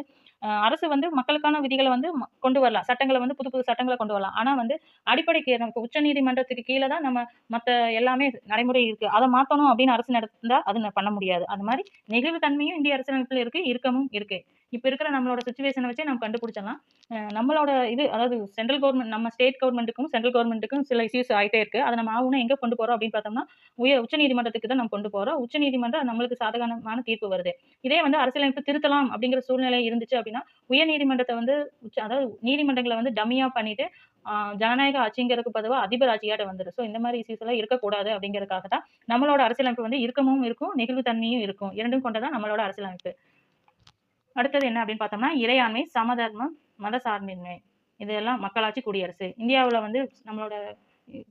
அரசு வந்து மக்களுக்கான விதிகளை வந்து கொண்டு வரலாம். சட்டங்களை வந்து புது புது சட்டங்களை கொண்டு வரலாம். ஆனா வந்து அடிப்படைக்கு நமக்கு உச்ச நீதிமன்றத்துக்கு கீழே தான் நம்ம மத்த எல்லாமே நடைமுறை இருக்கு. அதை மாத்தணும் அப்படின்னு அரசு நடந்தா அது பண்ண முடியாது. அது மாதிரி நெகிழ்வுத்தன்மையும் இந்திய அரசியலமைப்புல இருக்கு, இறுக்கமும் இருக்கு. இப்ப இருக்கிற நம்மளோட சிச்சுவேஷனை வச்சே நம்ம கண்டுபிடிச்சிடலாம். நம்மளோட இது, அதாவது சென்ட்ரல் கவர்மெண்ட், நம்ம ஸ்டேட் கவர்மெண்ட்டுக்கும் சென்ட்ரல் கவர்மெண்ட்டுக்கும் சில இஷ்யூஸ் ஆகிட்டே இருக்கு. அதை நம்ம ஆகுனா எங்க கொண்டு போறோம் அப்படின்னு பார்த்தோம்னா உச்ச நீதிமன்றத்துக்கு தான் நம்ம கொண்டு போறோம். உச்ச நீதிமன்றம் நம்மளுக்கு சாதகமான தீர்ப்பு வருது. இதே வந்து அரசியலமைப்பு திருத்தலாம் அப்படிங்கிற சூழ்நிலை இருந்துச்சு அப்படின்னா உயர் நீதிமன்றத்தை வந்து அதாவது நீதிமன்றங்களை வந்து டம்மியா பண்ணிட்டு ஜனநாயக ஆட்சிங்கிறதுக்கு பொதுவாக அதிபர் ஆட்சியாட்ட வந்துடும். ஸோ இந்த மாதிரி இஷ்யூஸ் எல்லாம் இருக்கக்கூடாது அப்படிங்கிறதுக்காக தான் நம்மளோட அரசியலமைப்பு வந்து இறுக்கமும் இருக்கும், நெகிழ்வுத்தன்மையும் இருக்கும். இரண்டும் கொண்டதான் நம்மளோட அரசியலமைப்பு. அடுத்தது என்ன அப்படின்னு பார்த்தோம்னா இறையாண்மை, சமதர்மம், மத சார்பின்மை, இதெல்லாம் மக்களாட்சி, குடியரசு. இந்தியாவில் வந்து நம்மளோட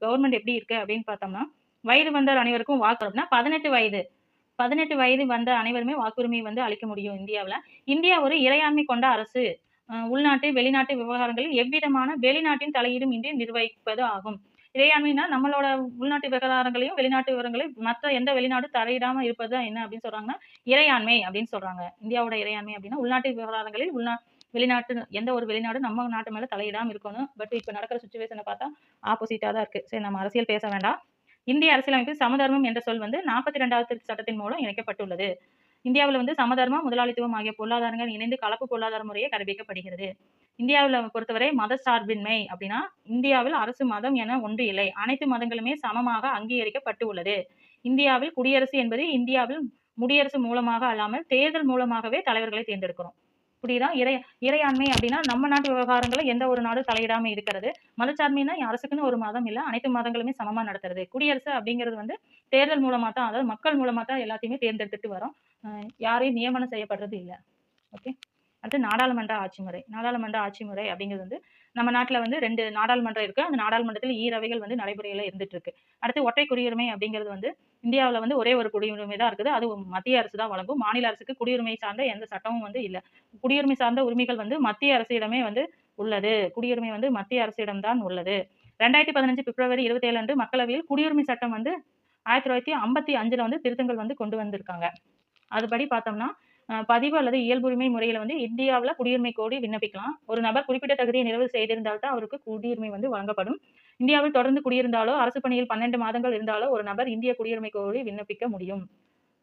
கவர்மெண்ட் எப்படி இருக்கு அப்படின்னு பார்த்தோம்னா வயது வந்த அனைவருக்கும் வாக்கு அப்படின்னா 18 வயது வந்த அனைவருமே வாக்குரிமை வந்து அளிக்க முடியும் இந்தியாவில். இந்தியா ஒரு இறையாண்மை கொண்ட அரசு. உள்நாட்டு வெளிநாட்டு விவகாரங்களில் எவ்விதமான வெளிநாட்டின் தலையீடும் இன்றி நிர்வகிப்பது ஆகும். இறையாண்மைனா நம்மளோட உள்நாட்டு விவகாரங்களையும் வெளிநாட்டு விவகாரங்களையும் மற்ற எந்த வெளிநாடும் தலையிடாம இருப்பது தான் என்ன அப்படின்னு சொல்றாங்கன்னா இறையாண்மை அப்படின்னு சொல்றாங்க. இந்தியாவோட இறையாண்மை அப்படின்னா உள்நாட்டு விவகாரங்களில் வெளிநாட்டு எந்த ஒரு வெளிநாடும் நம்ம நாட்டு மேல தலையிடாம இருக்கணும். பட் இப்ப நடக்கிற சுச்சுவேஷனை பார்த்தா ஆப்போசிட்டா தான் இருக்கு. சரி, நம்ம அரசியல் பேச வேண்டாம். இந்திய அரசியலமைப்பில் சமதர்மம் என்ற சொல் வந்து 42வது திருத்த சட்டத்தின் மூலம் இணைக்கப்பட்டுள்ளது. இந்தியாவில் வந்து சமதர்மம், முதலாளித்துவம் ஆகிய பொருளாதாரங்கள் இணைந்து கலப்பு பொருளாதார முறையை கடைபிடிக்கப்படுகிறது. இந்தியாவில் பொறுத்தவரை மத சார்பின்மை அப்படின்னா இந்தியாவில் அரசு மதம் என ஒன்று இல்லை, அனைத்து மதங்களுமே சமமாக அங்கீகரிக்கப்பட்டு உள்ளது. இந்தியாவில் குடியரசு என்பது இந்தியாவில் முடியரசு மூலமாக அல்லாமல் தேர்தல் மூலமாகவே தலைவர்களை தேர்ந்தெடுக்கிறோம். புரியுதா? இறையாண்மை அப்படின்னா நம்ம நாட்டு விவகாரங்களை எந்த ஒரு நாடும் தலையிடாம இருக்கிறது. மதச்சார்மைனா அரசுக்குன்னு ஒரு மதம் இல்லை, அனைத்து மதங்களுமே சமமா நடத்துறது. குடியரசு அப்படிங்கிறது வந்து தேர்தல் மூலமா தான், அதாவது மக்கள் மூலமா தான் எல்லாத்தையுமே தேர்ந்தெடுத்துட்டு வரோம். யாரையும் நியமனம் செய்யப்படுறது இல்லை. ஓகே, அடுத்து நாடாளுமன்ற ஆட்சி முறை. நாடாளுமன்ற ஆட்சி முறை அப்படிங்கிறது வந்து நம்ம நாட்டுல வந்து 2 நாடாளுமன்றம் இருக்கு. அந்த நாடாளுமன்றத்தில் ஈரவைகள் வந்து நடைமுறையில இருந்துட்டு இருக்கு. அடுத்து ஒற்றை குடியுரிமை அப்படிங்கிறது வந்து இந்தியாவுல வந்து ஒரே ஒரு குடியுரிமை தான் இருக்குது. அது மத்திய அரசு தான் வழங்கும். மாநில அரசுக்கு குடியுரிமை சார்ந்த எந்த சட்டமும் வந்து இல்ல. குடியுரிமை சார்ந்த உரிமைகள் வந்து மத்திய அரசிடமே வந்து உள்ளது. குடியுரிமை வந்து மத்திய அரசிடம் தான் உள்ளது. 2015 பிப்ரவரி 27 அன்று மக்களவையில் குடியுரிமை சட்டம் வந்து 1955ல வந்து திருத்தங்கள் வந்து கொண்டு வந்திருக்காங்க. அதுபடி பார்த்தோம்னா, பதிவு அல்லது இயல்புரிமை முறையில வந்து இந்தியாவுல குடியுரிமை கோரி விண்ணப்பிக்கலாம். ஒரு நபர் குறிப்பிட்ட தகுதியை நிறைவு செய்திருந்தால் தான் அவருக்கு குடியுரிமை வந்து வழங்கப்படும். இந்தியாவில் தொடர்ந்து குடியிருந்தாலோ, அரசு பணியில் 12 மாதங்கள் இருந்தாலோ ஒரு நபர் இந்திய குடியுரிமை கோரி விண்ணப்பிக்க முடியும்.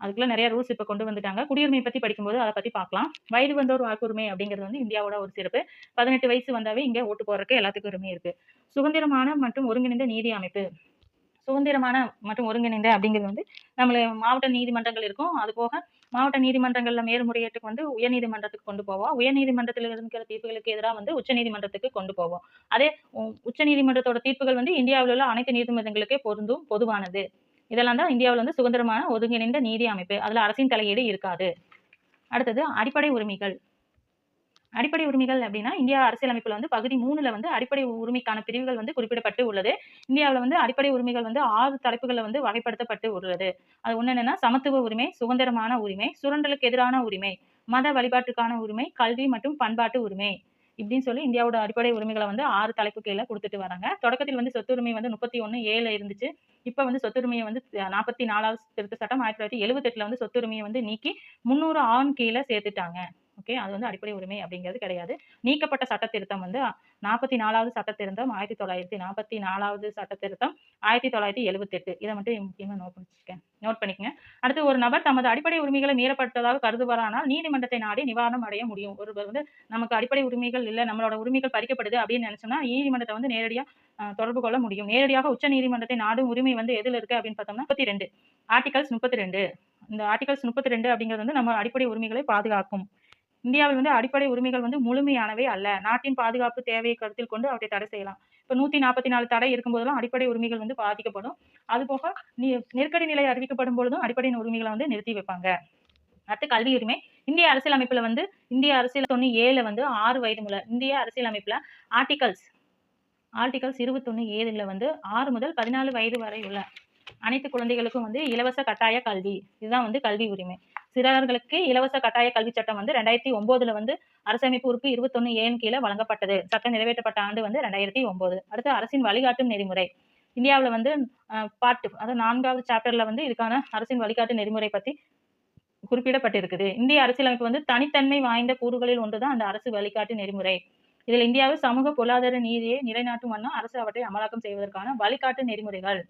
அதுக்குள்ள நிறைய ரூல்ஸ் இப்ப கொண்டு வந்துட்டாங்க. குடியுரிமை பத்தி படிக்கும்போது அத பத்தி பார்க்கலாம். வயது வந்தோர் வாக்குரிமை அப்படிங்கிறது வந்து இந்தியாவோட ஒரு சிறப்பு. 18 வயசு வந்தாவே இங்க ஓட்டு போடுறதுக்கு எல்லாத்துக்கும் உரிமை இருக்கு. சுதந்திரமான மற்றும் ஒருங்கிணைந்த நீதி அமைப்பு. சுதந்திரமான மற்றும் ஒருங்கிணைந்த அப்படிங்கிறது வந்து நம்மள மாவட்ட நீதிமன்றங்கள் இருக்கும். அது போக மாவட்ட நீதிமன்றங்கள்ல மேல்முறையீட்டுக்கு வந்து உயர்நீதிமன்றத்துக்கு கொண்டு போவோம். உயர்நீதிமன்றத்தில் இருக்கிற தீர்ப்புகளுக்கு எதிரா வந்து உச்சநீதிமன்றத்துக்கு கொண்டு போவோம். அதே உச்சநீதிமன்றத்தோட தீர்ப்புகள் வந்து இந்தியாவில் உள்ள அனைத்து நீதிமன்றங்களுக்கே பொருந்தும், பொதுவானது. இதெல்லாம் தான் இந்தியாவுல வந்து சுதந்திரமான ஒருங்கிணைந்த நீதி அமைப்பு. அதுல அரசின் தலையீடு இருக்காது. அடுத்தது அடிப்படை உரிமைகள். அடிப்படை உரிமைகள் அப்படின்னா இந்தியா அரசியலமைப்புல வந்து பகுதி 3ல வந்து அடிப்படை உரிமைக்கான பிரிவுகள் வந்து குறிப்பிடப்பட்டு உள்ளது. இந்தியாவுல வந்து அடிப்படை உரிமைகள் வந்து 6 தலைப்புகள்ல வந்து வகைப்படுத்தப்பட்டு உள்ளது. அது ஒண்ணு என்னன்னா சமத்துவ உரிமை, சுதந்திரமான உரிமை, சுரண்டலுக்கு எதிரான உரிமை, மத வழிபாட்டுக்கான உரிமை, கல்வி மற்றும் பண்பாட்டு உரிமை. இப்படின்னு சொல்லி இந்தியாவோட அடிப்படை உரிமைகளை வந்து 6 தலைப்பு கீழ குடுத்துட்டு வராங்க. தொடக்கத்தில் வந்து சொத்துரிமை வந்து 31(a)ல இருந்துச்சு. இப்ப வந்து சொத்துரிமையை வந்து 44வது திருத்த சட்டம் 1978ல வந்து சொத்துரிமையை வந்து நீக்கி 300 ஆண் கீழ சேர்த்துட்டாங்க. ஓகே. அது வந்து அடிப்படை உரிமை அப்படிங்கிறது கிடையாது. நீக்கப்பட்ட சட்ட திருத்தம் வந்து 44வது சட்ட திருத்தம் 1944வது சட்ட திருத்தம் 1978. இத மட்டும் முக்கியமா நோட் பண்ணிக்கங்க. அடுத்து ஒரு நபர் தமது அடிப்படை உரிமைகளை மீறப்பட்டதாக கருதுவாரானால் நீதிமன்றத்தை நாடி நிவாரணம் அடைய முடியும். ஒருவர் வந்து நமக்கு அடிப்படை உரிமைகள் இல்ல, நம்மளோட உரிமைகள் பறிக்கப்படுது அப்படின்னு நினைச்சோம்னா நீதிமன்றத்தை வந்து நேரடியா தொடர்பு கொள்ள முடியும். நேரடியாக உச்ச நீதிமன்றத்தை நாடும் உரிமை வந்து எதுல இருக்கு அப்படின்னு பார்த்தோம்னா 32 ஆர்டிகல்ஸ் 32. இந்த ஆர்டிகல்ஸ் 32 அப்படிங்கிறது வந்து நம்ம அடிப்படை உரிமைகளை பாதுகாக்கும். இந்தியாவில் வந்து அடிப்படை உரிமைகள் வந்து முழுமையானவை அல்ல. நாட்டின் பாதுகாப்பு தேவையை கருத்தில் கொண்டு அவற்றை தடை செய்யலாம். இப்ப 144 தடை இருக்கும்போதெல்லாம் அடிப்படை உரிமைகள் வந்து பாதிக்கப்படும். அதுபோக நெருக்கடி நிலை அறிவிக்கப்படும் பொழுதும் அடிப்படை உரிமைகளை வந்து நிறுத்தி வைப்பாங்க. அடுத்து கல்வி உரிமை. இந்திய அரசியலமைப்புல வந்து இந்திய அரசியல் 97 வந்து 6 வயது முதல் இந்திய அரசியலமைப்புல ஆர்டிகல்ஸ் 21(a)ல வந்து 6 முதல் 14 வயது வரை உள்ள அனைத்து குழந்தைகளுக்கும் வந்து இலவச கட்டாய கல்வி. இதுதான் வந்து கல்வி உரிமை. சிறார்களுக்கு இலவச கட்டாய கல்வி சட்டம் வந்து 2009ல வந்து அரசமைப்பு உறுப்பு 21(a)ன் கீழ வழங்கப்பட்டது. சட்டம் நிறைவேற்றப்பட்ட ஆண்டு வந்து 2009. அடுத்து அரசின் வழிகாட்டும் நெறிமுறை. இந்தியாவுல வந்து பார்ட் அதாவது 4வது சாப்டர்ல வந்து இதுக்கான அரசின் வழிகாட்டு நெறிமுறை பத்தி குறிப்பிடப்பட்டிருக்குது. இந்திய அரசியலமைப்பு வந்து தனித்தன்மை வாய்ந்த கூறுகளில் ஒன்றுதான் அந்த அரசு வழிகாட்டு நெறிமுறை. இதில் இந்தியாவில் சமூக பொருளாதார நீதியை நிலைநாட்டும் வண்ணம் அரசு அவற்றை அமலாக்கம் செய்வதற்கான வழிகாட்டு நெறிமுறைகள்.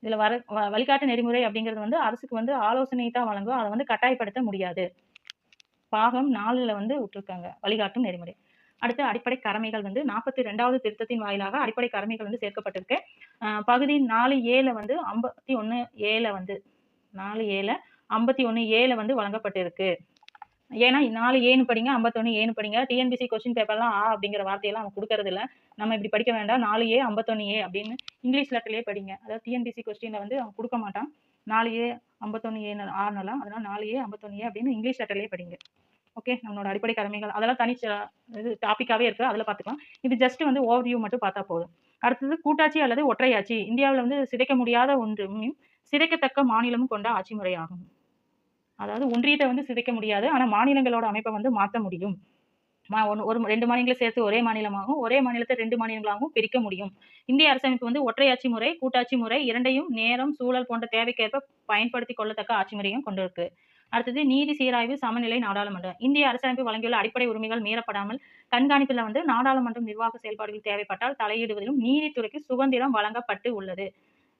இதுல வழிகாட்டு நெறிமுறை அப்படிங்கிறது வந்து அரசுக்கு வந்து ஆலோசனை தான் வழங்கும். அதை வந்து கட்டாயப்படுத்த முடியாது. பாகம் 4ல வந்து விட்டுருக்காங்க வழிகாட்டும் நெறிமுறை. அடுத்து அடிப்படை கடமைகள் வந்து 42வது திருத்தத்தின் வாயிலாக அடிப்படை கடமைகள் வந்து சேர்க்கப்பட்டிருக்கு. பகுதி 4(a)ல வந்து 51(a)ல வந்து 4(a)ல 51(a)ல வந்து வழங்கப்பட்டிருக்கு. ஏன்னா 4(a)ன்னு படிங்க, 51(a)ன்னு படிங்க. டிஎன்பிஎஸ்சி கொஸ்டின் பேப்பர்லாம் அப்படிங்கிற வார்த்தையெல்லாம் அவங்க கொடுக்கறது இல்ல. நம்ம இப்படி படிக்க வேண்டாம். 4(a) 51(a) அப்படின்னு இங்கிலீஷ் லெட்டர்லயே படிங்க. அதாவது டிஎன்பிஎஸ்சி கொஸ்டின்ல வந்து அவன் கொடுக்க மாட்டான். 4(a) 51(a) ஆனலாம். அதனால 4(a) 51(a) அப்படின்னு இங்கிலீஷ் லெட்டர்லயே படிங்க. ஓகே. நம்மளோட அடிப்படை கடமைகள் அதெல்லாம் தனி இது டாபிக்காவே இருக்கு. அதுல பார்த்துக்கலாம். இது ஜஸ்ட் வந்து ஓவர்வியூ மட்டும் பார்த்தா போதும். அடுத்தது கூட்டாட்சி அல்லது ஒற்றையாட்சி. இந்தியாவில் வந்து சிதைக்க முடியாத ஒன்றும் சிதைக்கத்தக்க மாநிலமும் கொண்ட ஆட்சி முறையாகும். அதாவது ஒன்றியத்தை வந்து சிதைக்க முடியாது. ஆனா மாநிலங்களோட அமைப்பை வந்து மாற்ற முடியும். ஒரு 2 மாநிலங்களை சேர்த்து ஒரே மாநிலமாகவும், ஒரே மாநிலத்தை 2 மாநிலங்களாகவும் பிரிக்க முடியும். இந்திய அரசமைப்பு வந்து ஒற்றையாட்சி முறை, கூட்டாட்சி முறை இரண்டையும் நேரம், சூழல் போன்ற தேவைக்கேற்ப பயன்படுத்திக் கொள்ளத்தக்க ஆட்சி முறையும் கொண்டிருக்கு. அடுத்தது நீதி சீராய்வு சமநிலை நாடாளுமன்றம். இந்திய அரசமைப்பு வழங்கியுள்ள அடிப்படை உரிமைகள் மீறப்படாமல் கண்காணிப்பில் வந்து நாடாளுமன்றம் நிர்வாக செயல்பாடுகள் தேவைப்பட்டால் தலையிடுவதிலும் நீதித்துறைக்கு சுதந்திரம் வழங்கப்பட்டு உள்ளது.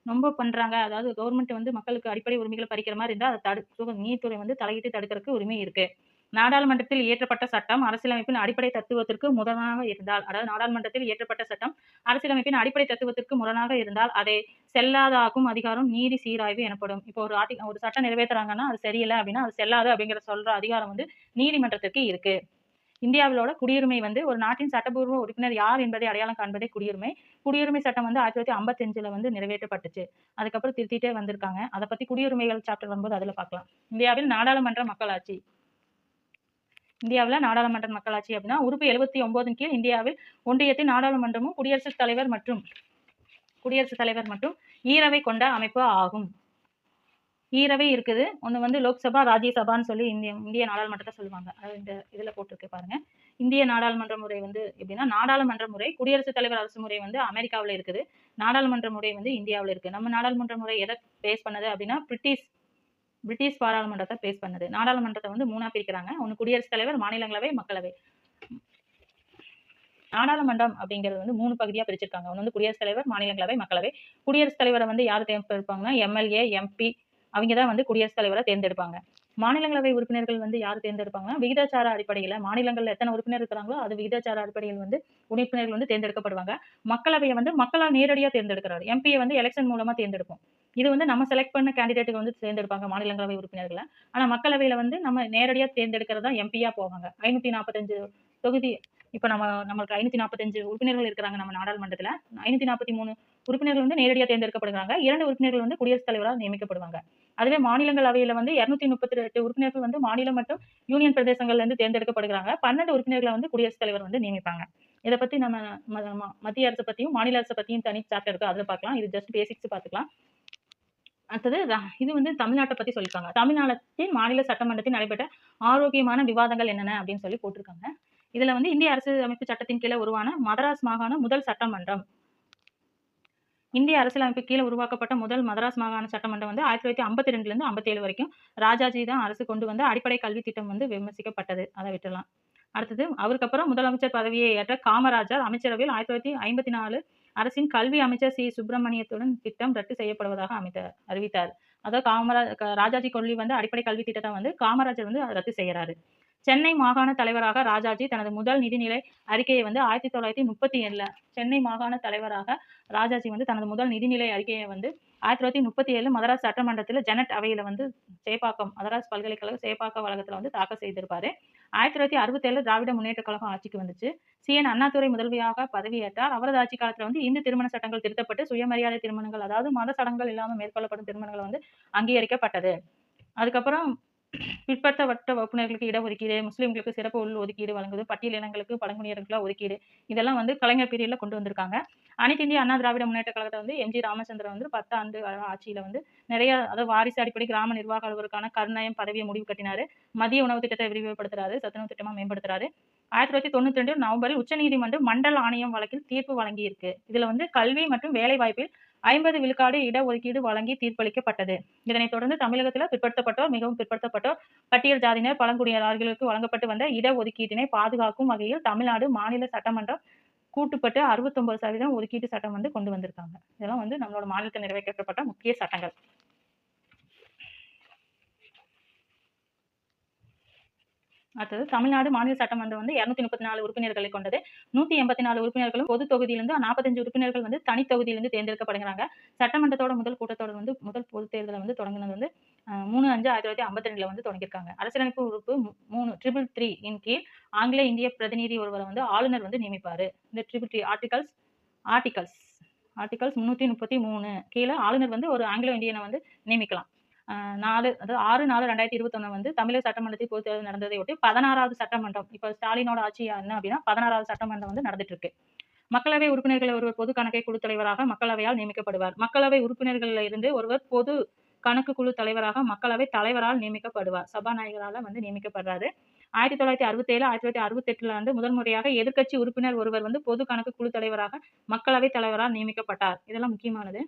ரொம்ப பண்றாங்க. அதாவது கவர்மெண்ட் வந்து மக்களுக்கு அடிப்படை உரிமைகளை பறிக்கிற மாதிரி இருந்தா அதை நீதித்துறை வந்து தலையிட்டு தடுக்கிறதுக்கு உரிமை இருக்கு. நாடாளுமன்றத்தில் இயற்றப்பட்ட சட்டம் அரசியலமைப்பின் அடிப்படை தத்துவத்திற்கு முரணாக இருந்தால், அதாவது நாடாளுமன்றத்தில் இயற்றப்பட்ட சட்டம் அரசியலமைப்பின் அடிப்படை தத்துவத்திற்கு முரணாக இருந்தால் அதை செல்லாதாக்கும் அதிகாரம் நீதி சீராய்வு எனப்படும். இப்போ ஒரு சட்டம் நிறைவேற்றுறாங்கன்னா அது சரியில்லை அப்படின்னா அது செல்லாது அப்படிங்கிற சொல்ற அதிகாரம் வந்து நீதிமன்றத்திற்கு இருக்கு. இந்தியாவிலோட குடியுரிமை வந்து ஒரு நாட்டின் சட்டப்பூர்வ உறுப்பினர் யார் என்பதை அடையாளம் காண்பதே குடியுரிமை. குடியுரிமை சட்டம் வந்து 1955ல வந்து நிறைவேற்றப்பட்டுச்சு. அதுக்கப்புறம் திருத்திட்டே வந்திருக்காங்க. அதை பத்தி குடியுரிமைகள் சாப்டர் வரும்போது அதுல பார்க்கலாம். இந்தியாவில் நாடாளுமன்ற மக்களாட்சி. இந்தியாவில் நாடாளுமன்ற மக்களாட்சி அப்படின்னா உறுப்பு 79 கீழ் இந்தியாவில் ஒன்றியத்தின் நாடாளுமன்றமும் குடியரசுத் தலைவர் மற்றும் ஈரவை கொண்ட அமைப்பு ஆகும். ஈரவை இருக்குது. ஒன்று வந்து லோக்சபா, ராஜ்யசபான்னு சொல்லி இந்திய நாடாளுமன்றத்தை சொல்லுவாங்க. அது இந்த இதில் போட்டிருக்கு பாருங்க. இந்திய நாடாளுமன்ற முறை வந்து எப்படின்னா, நாடாளுமன்ற முறை குடியரசுத் தலைவர் அரசு முறை வந்து அமெரிக்காவில் இருக்குது. நாடாளுமன்ற முறை வந்து இந்தியாவில் இருக்கு. நம்ம நாடாளுமன்ற முறை எதை பேஸ் பண்ணது அப்படின்னா பிரிட்டிஷ் பாராளுமன்றத்தை பேஸ் பண்ணது. நாடாளுமன்றத்தை வந்து 3ஆ பிரிக்கிறாங்க. ஒன்று குடியரசுத் தலைவர், மாநிலங்களவை, மக்களவை. நாடாளுமன்றம் அப்படிங்கிறது வந்து 3 பகுதியாக பிரிச்சிருக்காங்க. ஒன்று வந்து குடியரசுத் தலைவர், மாநிலங்களவை, மக்களவை. குடியரசுத் தலைவரை வந்து யார் தேர்ந்தெடுப்பாங்கன்னா எம்எல்ஏ, எம்பி அவங்க தான் வந்து குடியரசுத் தலைவரை தேர்ந்தெடுப்பாங்க. மாநிலங்களவை உறுப்பினர்கள் வந்து யார் தேர்ந்தெடுப்பாங்கன்னா விகிதாச்சார அடிப்படையில் மாநிலங்களில் எத்தனை உறுப்பினர் இருக்கிறாங்களோ அது விகிதாச்சார அடிப்படையில் வந்து உறுப்பினர்கள் வந்து தேர்ந்தெடுக்கப்படுவாங்க. மக்களவையை வந்து மக்களால் நேரடியாக தேர்ந்தெடுக்கிறார். எம்பியை வந்து எலெக்ஷன் மூலமா தேர்ந்தெடுப்போம். இது வந்து நம்ம செலக்ட் பண்ண கேண்டிடேட்டுக்கு வந்து தேர்ந்தெடுப்பாங்க மாநிலங்களவை உறுப்பினர்களை. ஆனால் மக்களவையில் வந்து நம்ம நேரடியாக தேர்ந்தெடுக்கிறது தான் எம்பியா போவாங்க. 545 தொகுதி இப்போ நம்மளுக்கு 545 உறுப்பினர்கள் இருக்கிறாங்க நம்ம நாடாளுமன்றத்தில். 543 உறுப்பினர்கள் வந்து நேரடியாக தேர்ந்தெடுக்கப்படுகிறாங்க. 2 உறுப்பினர்கள் வந்து குடியரசுத் தலைவரால் நியமிக்கப்படுவாங்க. அதுவே மாநிலங்களவையில் வந்து 238 உறுப்பினர்கள் வந்து மாநிலம் மற்றும் யூனியன் பிரதேசங்கள்ல இருந்து தேர்ந்தெடுக்கப்படுகிறாங்க. 12 உறுப்பினர்களை வந்து குடியரசுத் தலைவர் வந்து நியமிப்பாங்க. இதை பத்தி நம்ம மத்திய அரசு பத்தியும் மாநில அரசு பத்தியும் தனி சாப்டர் இருக்கு, அதில் பார்க்கலாம். இது ஜஸ்ட் பேசிக்ஸ் பார்த்துக்கலாம். அடுத்தது இது வந்து தமிழ்நாட்டை பத்தி சொல்லியிருக்காங்க. தமிழ்நாட்டின் மாநில சட்டமன்றத்தில் நடைபெற்ற ஆரோக்கியமான விவாதங்கள் என்னென்ன அப்படின்னு சொல்லி போட்டிருக்காங்க. இதுல வந்து இந்திய அரசு அமைப்பு சட்டத்தின் கீழே உருவான மதராஸ் மாகாண முதல் சட்டமன்றம். இந்திய அரசியலமைப்பு கீழே உருவாக்கப்பட்ட முதல் மதராஸ் மாகாண சட்டமன்றம் வந்து 1952 இருந்து 57 வரைக்கும் ராஜாஜி தான் அரசு கொண்டு வந்த அடிப்படை கல்வி திட்டம் வந்து விமர்சிக்கப்பட்டது. அதை விட்டுலாம். அடுத்தது அவருக்கு அப்புறம் முதலமைச்சர் பதவியை ஏற்ற காமராஜர் அமைச்சரவையில் 1954 அரசின் கல்வி அமைச்சர் சி சுப்பிரமணியத்துடன் திட்டம் ரத்து செய்யப்படுவதாக அறிவித்தார். அதாவது ராஜாஜி கொள்ளி வந்து அடிப்படை கல்வி திட்டத்தை வந்து காமராஜர் வந்து ரத்து செய்யறாரு. சென்னை மாகாண தலைவராக ராஜாஜி தனது முதல் நிதிநிலை அறிக்கையை வந்து 1937 சென்னை மாகாண தலைவராக ராஜாஜி வந்து தனது முதல் நிதிநிலை அறிக்கையை வந்து 1937 மதராஸ் சட்டமன்றத்தில் ஜெனட் அவையில வந்து சேப்பாக்கம் மதராஸ் பல்கலைக்கழக சேப்பாக்கம் வளாகத்துல வந்து தாக்கல் செய்திருப்பாரு. 1967 திராவிட முன்னேற்ற கழகம் ஆட்சிக்கு வந்துச்சு. CN அண்ணாதுரை முதல்வியாக பதவியேற்றார். அவரது ஆட்சி காலத்துல வந்து இந்து திருமண சட்டங்கள் திருத்தப்பட்டு சுயமரியாதை திருமணங்கள், அதாவது மத சடங்குகள் இல்லாமல் மேற்கொள்ளப்படும் திருமணங்கள் வந்து அங்கீகரிக்கப்பட்டது. அதுக்கப்புறம் பிற்படுத்தப்பட்ட வகுப்பினர்களுக்கு இடஒதுக்கீடு, முஸ்லீம்களுக்கு சிறப்பு உள் ஒதுக்கீடு வழங்குவது, பட்டியலினங்களுக்கு பழங்குடியினருக்கு ஒதுக்கீடு, இதெல்லாம் வந்து கலைஞர் பீரியட்ல கொண்டு வந்திருக்காங்க. அனைத்து இந்திய அண்ணா திராவிட முன்னேற்ற கழகத்தை வந்து MG ராமச்சந்திரன் வந்து 10 ஆண்டு ஆட்சியில வந்து நிறைய, அதாவது வாரிசு அடிப்படை கிராம நிர்வாக அலுவலருக்கான கருணாயம் பதவியை முடிவு கட்டினாரு. மதிய உணவு திட்டத்தை விரிவுபடுத்துறாரு. சத்துணவு திட்டமா மேம்படுத்துறாரு. 1992 நவம்பரில் உச்சநீதிமன்றம் மண்டல் ஆணையம் வழக்கில் தீர்ப்பு வழங்கி இருக்கு. இதுல வந்து கல்வி மற்றும் வேலை வாய்ப்பில் 50 விழுக்காடு இடஒதுக்கீடு வழங்கி தீர்ப்பளிக்கப்பட்டது. இதனைத் தொடர்ந்து தமிழகத்தில் பிற்படுத்தப்பட்டோர், மிகவும் பிற்படுத்தப்பட்டோர், பட்டியல் ஜாதியினர், பழங்குடியினர் ஆகியோருக்கு வழங்கப்பட்டு வந்த இடஒதுக்கீட்டினை பாதுகாக்கும் வகையில் தமிழ்நாடு மாநில சட்டமன்றம் கூட்டுப்பட்டு 69% ஒதுக்கீட்டு சட்டம் வந்து கொண்டு வந்திருக்காங்க. இதெல்லாம் வந்து நம்மளோட மாநிலத்தில் நிறைவேற்றப்பட்ட முக்கிய சட்டங்கள். அடுத்தது தமிழ்நாடு மாநில சட்டமன்றம் வந்து 234 உறுப்பினர்களை கொண்டது. 184 உறுப்பினர்களும் பொது தொகுதியிலிருந்து 45 உறுப்பினர்கள் வந்து தனி தொகுதியிலிருந்து தேர்ந்தெடுக்கப்படுகிறாங்க. சட்டமன்றத்தோட முதல் கூட்டத்தொடர் வந்து முதல் பொது தேர்தலை வந்து தொடங்கினது வந்து 3/5/1952 வந்து தொடங்கியிருக்காங்க. அரசியலமைப்பு உறுப்பு 333 இன் கீழ் ஆங்கில இந்திய பிரதிநிதி ஒருவரை வந்து ஆளுநர் வந்து நியமிப்பாரு. இந்த 333 ஆர்டிகல்ஸ் 333 கீழே ஆளுநர் வந்து ஒரு ஆங்கிலோ இந்தியனை வந்து நியமிக்கலாம். 6/4/2021 வந்து தமிழக சட்டமன்றத்தில் பொது தேர்தல் நடந்ததையொட்டி 16வது சட்டமன்றம், இப்ப ஸ்டாலினோட ஆட்சி என்ன அப்படின்னா 16வது சட்டமன்றம் வந்து நடந்துட்டு இருக்கு. மக்களவை உறுப்பினர்கள் ஒருவர் பொது கணக்கை குழு தலைவராக மக்களவையால் நியமிக்கப்படுவார். மக்களவை உறுப்பினர்களில் இருந்து ஒருவர் பொது கணக்கு குழு தலைவராக மக்களவை தலைவரால் நியமிக்கப்படுவார். சபாநாயகரால வந்து நியமிக்கப்படுறாரு. 1967 1968 வந்து முதல் முறையாக எதிர்க்கட்சி உறுப்பினர் ஒருவர் வந்து பொது கணக்கு குழு தலைவராக மக்களவை தலைவரால் நியமிக்கப்பட்டார். இதெல்லாம் முக்கியமானது.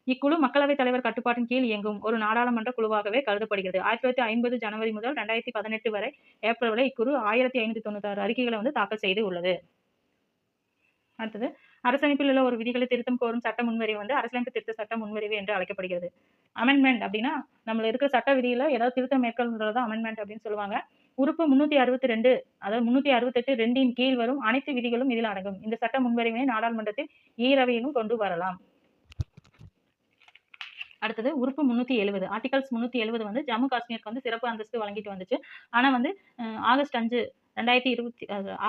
இக்குழு மக்களவைத் தலைவர் கட்டுப்பாட்டின் கீழ் இயங்கும் ஒரு நாடாளுமன்ற குழுவாகவே கருதப்படுகிறது. 1950 ஜனவரி முதல் 2018 வரை ஏப்ரல் வரை இக்குழு 1596 அறிக்கைகளை வந்து தாக்கல் செய்து உள்ளது. அடுத்தது அரசமைப்பில் உள்ள ஒரு விதிகளை திருத்தம் கோரும் சட்ட முன்வரிவு வந்து அரசியலமைப்பு திருத்த சட்ட முன்வரிவு என்று அழைக்கப்படுகிறது. அமெண்ட்மெண்ட் அப்படின்னா நம்மள இருக்கிற சட்ட விதியில ஏதாவது திருத்தம் மேற்கொள்றதா அமெண்ட்மெண்ட் அப்படின்னு சொல்லுவாங்க. உறுப்பு 362, அதாவது 368 2 கீழ் வரும் அனைத்து விதிகளும் இதில் அடங்கும். இந்த சட்ட முன்வரிவினை நாடாளுமன்றத்தில் ஈரவையிலும் கொண்டு வரலாம். அடுத்தது உறுப்பு 370 ஆர்டிகல்ஸ் 370 வந்து ஜம்மு காஷ்மீருக்கு வந்து சிறப்பு அந்தஸ்து வழங்கிட்டு வந்துச்சு. ஆனா வந்து ஆகஸ்ட் 5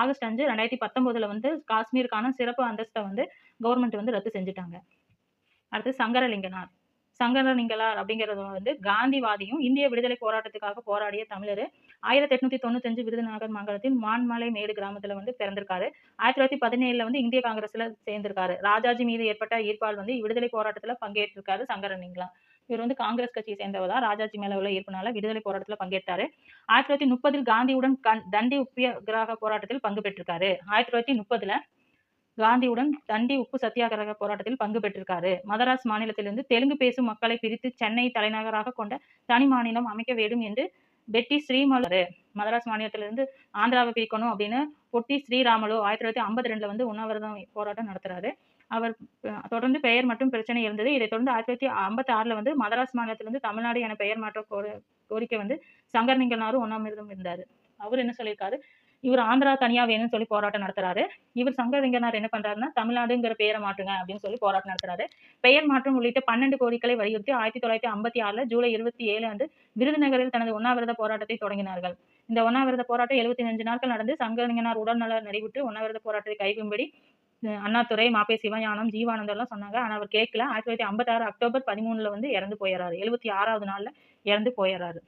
2019 வந்து காஷ்மீருக்கான சிறப்பு அந்தஸ்தை வந்து கவர்மெண்ட் வந்து ரத்து செஞ்சுட்டாங்க. அடுத்து சங்கரலிங்கனார் அப்படிங்கிறது வந்து காந்திவாதியும் இந்திய விடுதலை போராட்டத்துக்காக போராடிய தமிழர். 1895 விருதுநகர் மாவட்டத்தின் மான்மலை மேடு கிராமத்துல வந்து பிறந்திருக்காரு. 1917 வந்து இந்திய காங்கிரஸ்ல சேர்ந்திருக்காரு. ராஜாஜி மீது ஏற்பட்ட ஈர்ப்பால் வந்து விடுதலை போராட்டத்துல பங்கேற்றிருக்காரு சங்கரலிங்கம். இவர் வந்து காங்கிரஸ் கட்சியை சேர்ந்தவர் தான். ராஜாஜி மேல உள்ள ஈர்ப்புனால விடுதலை போராட்டத்துல பங்கேற்றாரு. 1930 காந்தியுடன் தண்டி உத்தியாகிரக போராட்டத்தில் பங்கு பெற்றிருக்காரு. 1930 காந்தியுடன் தண்டி உப்பு சத்தியாகிரக போராட்டத்தில் பங்கு பெற்றிருக்காரு. மதராஸ் மாநிலத்திலிருந்து தெலுங்கு பேசும் மக்களை பிரித்து சென்னை தலைநகராக கொண்ட தனி மாநிலம் அமைக்க வேண்டும் என்று பெட்டி ஸ்ரீமலு மதராஸ் மாநிலத்திலிருந்து ஆந்திராவை பிரிக்கணும் அப்படின்னு பொட்டி ஸ்ரீராமலு 1952 வந்து உண்ணாவிரதம் போராட்டம் நடத்துறாரு. அவர் தொடர்ந்து பெயர் மற்றும் பிரச்சனை இருந்தது. இதைத் தொடர்ந்து 1956 வந்து மதராஸ் மாநிலத்திலிருந்து தமிழ்நாடு என பெயர் மாற்ற கோரிக்கை வந்து சங்கரலிங்கனாரும் உண்ணாவிரதம் இருந்தாரு. அவர் என்ன சொல்லியிருக்காரு, இவர் ஆந்திரா தனியா வேணும்னு சொல்லி போராட்டம் நடத்துறாரு. இவர் சங்கரலிங்கனார் என்ன பண்றாருன்னா தமிழ்நாடுங்கிற பெயரை மாற்றுங்க அப்படின்னு சொல்லி போராட்டம் நடத்துறாரு. பெயர் மாற்றம் உள்ளிட்ட 12 கோரிக்கைகளை வலியுறுத்தி 1956 ஜூலை 27 அன்று விருதுநகரில் தனது உண்ணாவிரத போராட்டத்தை தொடங்கினார்கள். இந்த உண்ணாவிரத போராட்டம் 75 நாட்கள் நடந்து சங்கரலிங்கனார் உடல்நல நடைபெற்று உண்ணாவிரத போராட்டத்தை கைவிடும்படி அண்ணாதுரை, மாப்பே சிவஞானம், ஜீவானந்தம் எல்லாம் சொன்னாங்க. ஆனா அவர் கேட்கல. 1956 அக்டோபர் 13 வந்து இறந்து போயிடறாரு. 76வது நாள்ல இறந்து போயிடறாரு.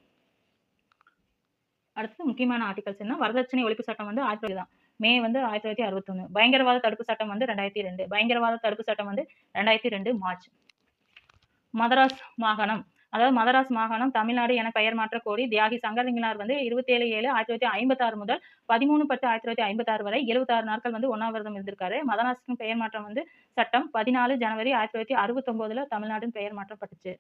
அடுத்து முக்கியமான ஆர்டிகல்ஸ் என்ன, வரதட்சணை ஒழிப்பு சட்டம் வந்து 1900 தான். மே வந்து 1961. பயங்கரவாத தடுப்பு சட்டம் வந்து 2002. பயங்கரவாத தடுப்பு சட்டம் வந்து 2002 மார்ச். மதராஸ் மாகாணம், அதாவது மதராஸ் மாகாணம் தமிழ்நாடு என பெயர் மாற்ற கோரி தியாகி சங்கரலிங்கனார் வந்து 27/7/1956 முதல் 13/10/1956 வரை 76 நாட்கள் வந்து உண்ணாவிரதம் இருந்திருக்காரு. மதராஸுக்கு பெயர் மாற்றம் வந்து சட்டம் 14 ஜனவரி 1969 தமிழ்நாட்டின் பெயர் மாற்றப்பட்டுச்சு.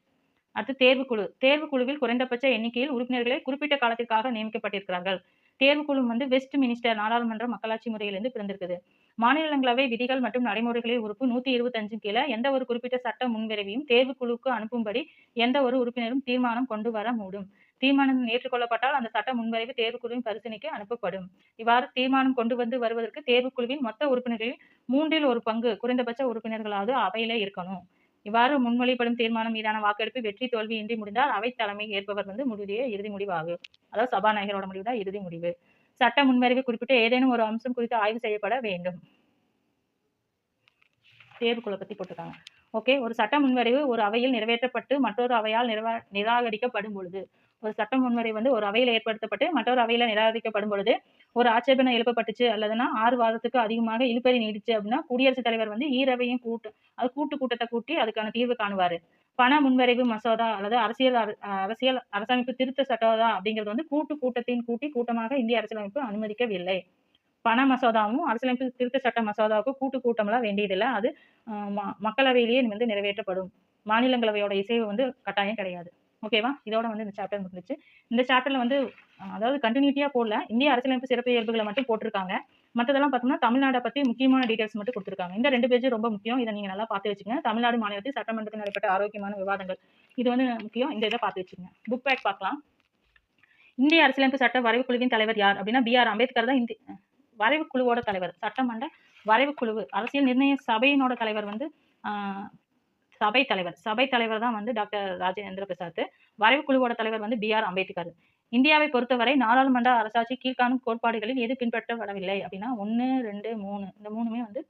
அடுத்து தேர்வுக்குழு. தேர்வுக்குழுவில் குறைந்தபட்ச எண்ணிக்கையில் உறுப்பினர்களை குறிப்பிட்ட காலத்திற்காக நியமிக்கப்பட்டிருக்கிறார்கள். தேர்வுக்குழு வந்து வெஸ்ட் மினிஸ்டர் நாடாளுமன்ற மக்களாட்சி முறையிலிருந்து பிறந்திருக்குது. மாநிலங்களவை விதிகள் மற்றும் நடைமுறைகளில் உறுப்பு 125 கீழே எந்த ஒரு குறிப்பிட்ட சட்ட முன்வரைவையும் தேர்வுக்குழுவுக்கு அனுப்பும்படி எந்த ஒரு உறுப்பினரும் தீர்மானம் கொண்டு வர மூடும். தீர்மானம் ஏற்றுக்கொள்ளப்பட்டால் அந்த சட்ட முன்வரைவு தேர்வுக்குழுவின் பரிசீலனைக்கு அனுப்பப்படும். இவ்வாறு தீர்மானம் கொண்டு வந்து வருவதற்கு தேர்வுக்குழுவின் மொத்த உறுப்பினர்களில் 1/3 குறைந்தபட்ச உறுப்பினர்களாவது அவையில இருக்கணும். இவ்வாறு முன்மொழியப்படும் தீர்மானம் மீதான வாக்கெடுப்பு வெற்றி தோல்வியின்றி முடிந்தால் அவை தலைமை ஏற்பவர் வந்து இறுதி முடிவாகும். அதாவது சபாநாயகரோட முடிவு தான் இறுதி முடிவு. சட்ட முன்வரைவு குறிப்பிட்ட ஏதேனும் ஒரு அம்சம் குறித்து ஆய்வு செய்யப்பட வேண்டும். தேர்வுக்குழு பத்தி போட்டிருக்காங்க. ஓகே, ஒரு சட்ட முன்வரைவு ஒரு அவையில் நிறைவேற்றப்பட்டு மற்றொரு அவையால் நிராகரிக்கப்படும் பொழுது, ஒரு சட்ட முன்வரைவு வந்து ஒரு அவையில் ஏற்படுத்தப்பட்டு மற்றொரு அவையில நிராகரிக்கப்படும் பொழுது, ஒரு ஆட்சேபனை எழுப்பப்பட்டுச்சு அல்லதுன்னா 6 வாரத்துக்கு அதிகமாக இழுபறி நீடிச்சு அப்படின்னா குடியரசுத் தலைவர் வந்து ஈரவையும் கூட்டத்தை கூட்டி அதுக்கான தீர்வு காணுவாரு. பண முன்வரைவு மசோதா அல்லது அரசமைப்பு திருத்த சட்டோதா அப்படிங்கிறது வந்து கூட்டத்தின் கூட்டமாக இந்திய அரசியலமைப்பு அனுமதிக்கவில்லை. பண மசோதாவும் அரசியலமைப்பு திருத்த சட்ட மசோதாவுக்கும் கூட்டம்லாம் வேண்டியதில்லை. அது மக்களவையிலேயே வந்து நிறைவேற்றப்படும். மாநிலங்களவையோட இசைவு வந்து கட்டாயம் கிடையாது. ஓகேவா, இதோட வந்து இந்த சாப்டர் முடிஞ்சிச்சு. இந்த சாப்டர்ல வந்து அதாவது கண்டினியூட்டியா போடல, இந்திய அரசியலமைப்பு சிறப்பு இயல்புகளை மட்டும் போட்டிருக்காங்க. மற்றதெல்லாம் பார்த்தோம்னா தமிழ்நாட்டை பத்தி முக்கியமான டீடைல்ஸ் மட்டும் கொடுத்துருக்காங்க. இந்த 2 பேஜும் ரொம்ப முக்கியம். இதை நீங்க நல்லா பார்த்து வச்சுங்க. தமிழ்நாடு மாநிலத்தில் சட்டமன்றத்தில் நடைபெற்ற ஆரோக்கியமான விவாதங்கள், இது வந்து முக்கியம். இந்த இதை பார்த்து வச்சுங்க. புக் பேக் பார்க்கலாம். இந்திய அரசியலமைப்பு சட்ட வரைவு குழுவின் தலைவர் யார் அப்படின்னா B.R. அம்பேத்கர் தான் வரைவு குழுவோட தலைவர். சட்டமன்ற வரைவு குழு அரசியல் நிர்ணய சபையினோட தலைவர் வந்து சபை தலைவர் தான் வந்து டாக்டர் ராஜேந்திர பிரசாத். வரைவு குழுவோட தலைவர் வந்து B.R. அம்பேத்கர். இந்தியாவை பொறுத்தவரை நாடாளுமன்ற அரசாட்சி கீழ்காணும் கோட்பாடுகளில் எது பின்பற்றப்படவில்லை அப்படின்னா 1, 2, 3 இந்த 3மே வந்து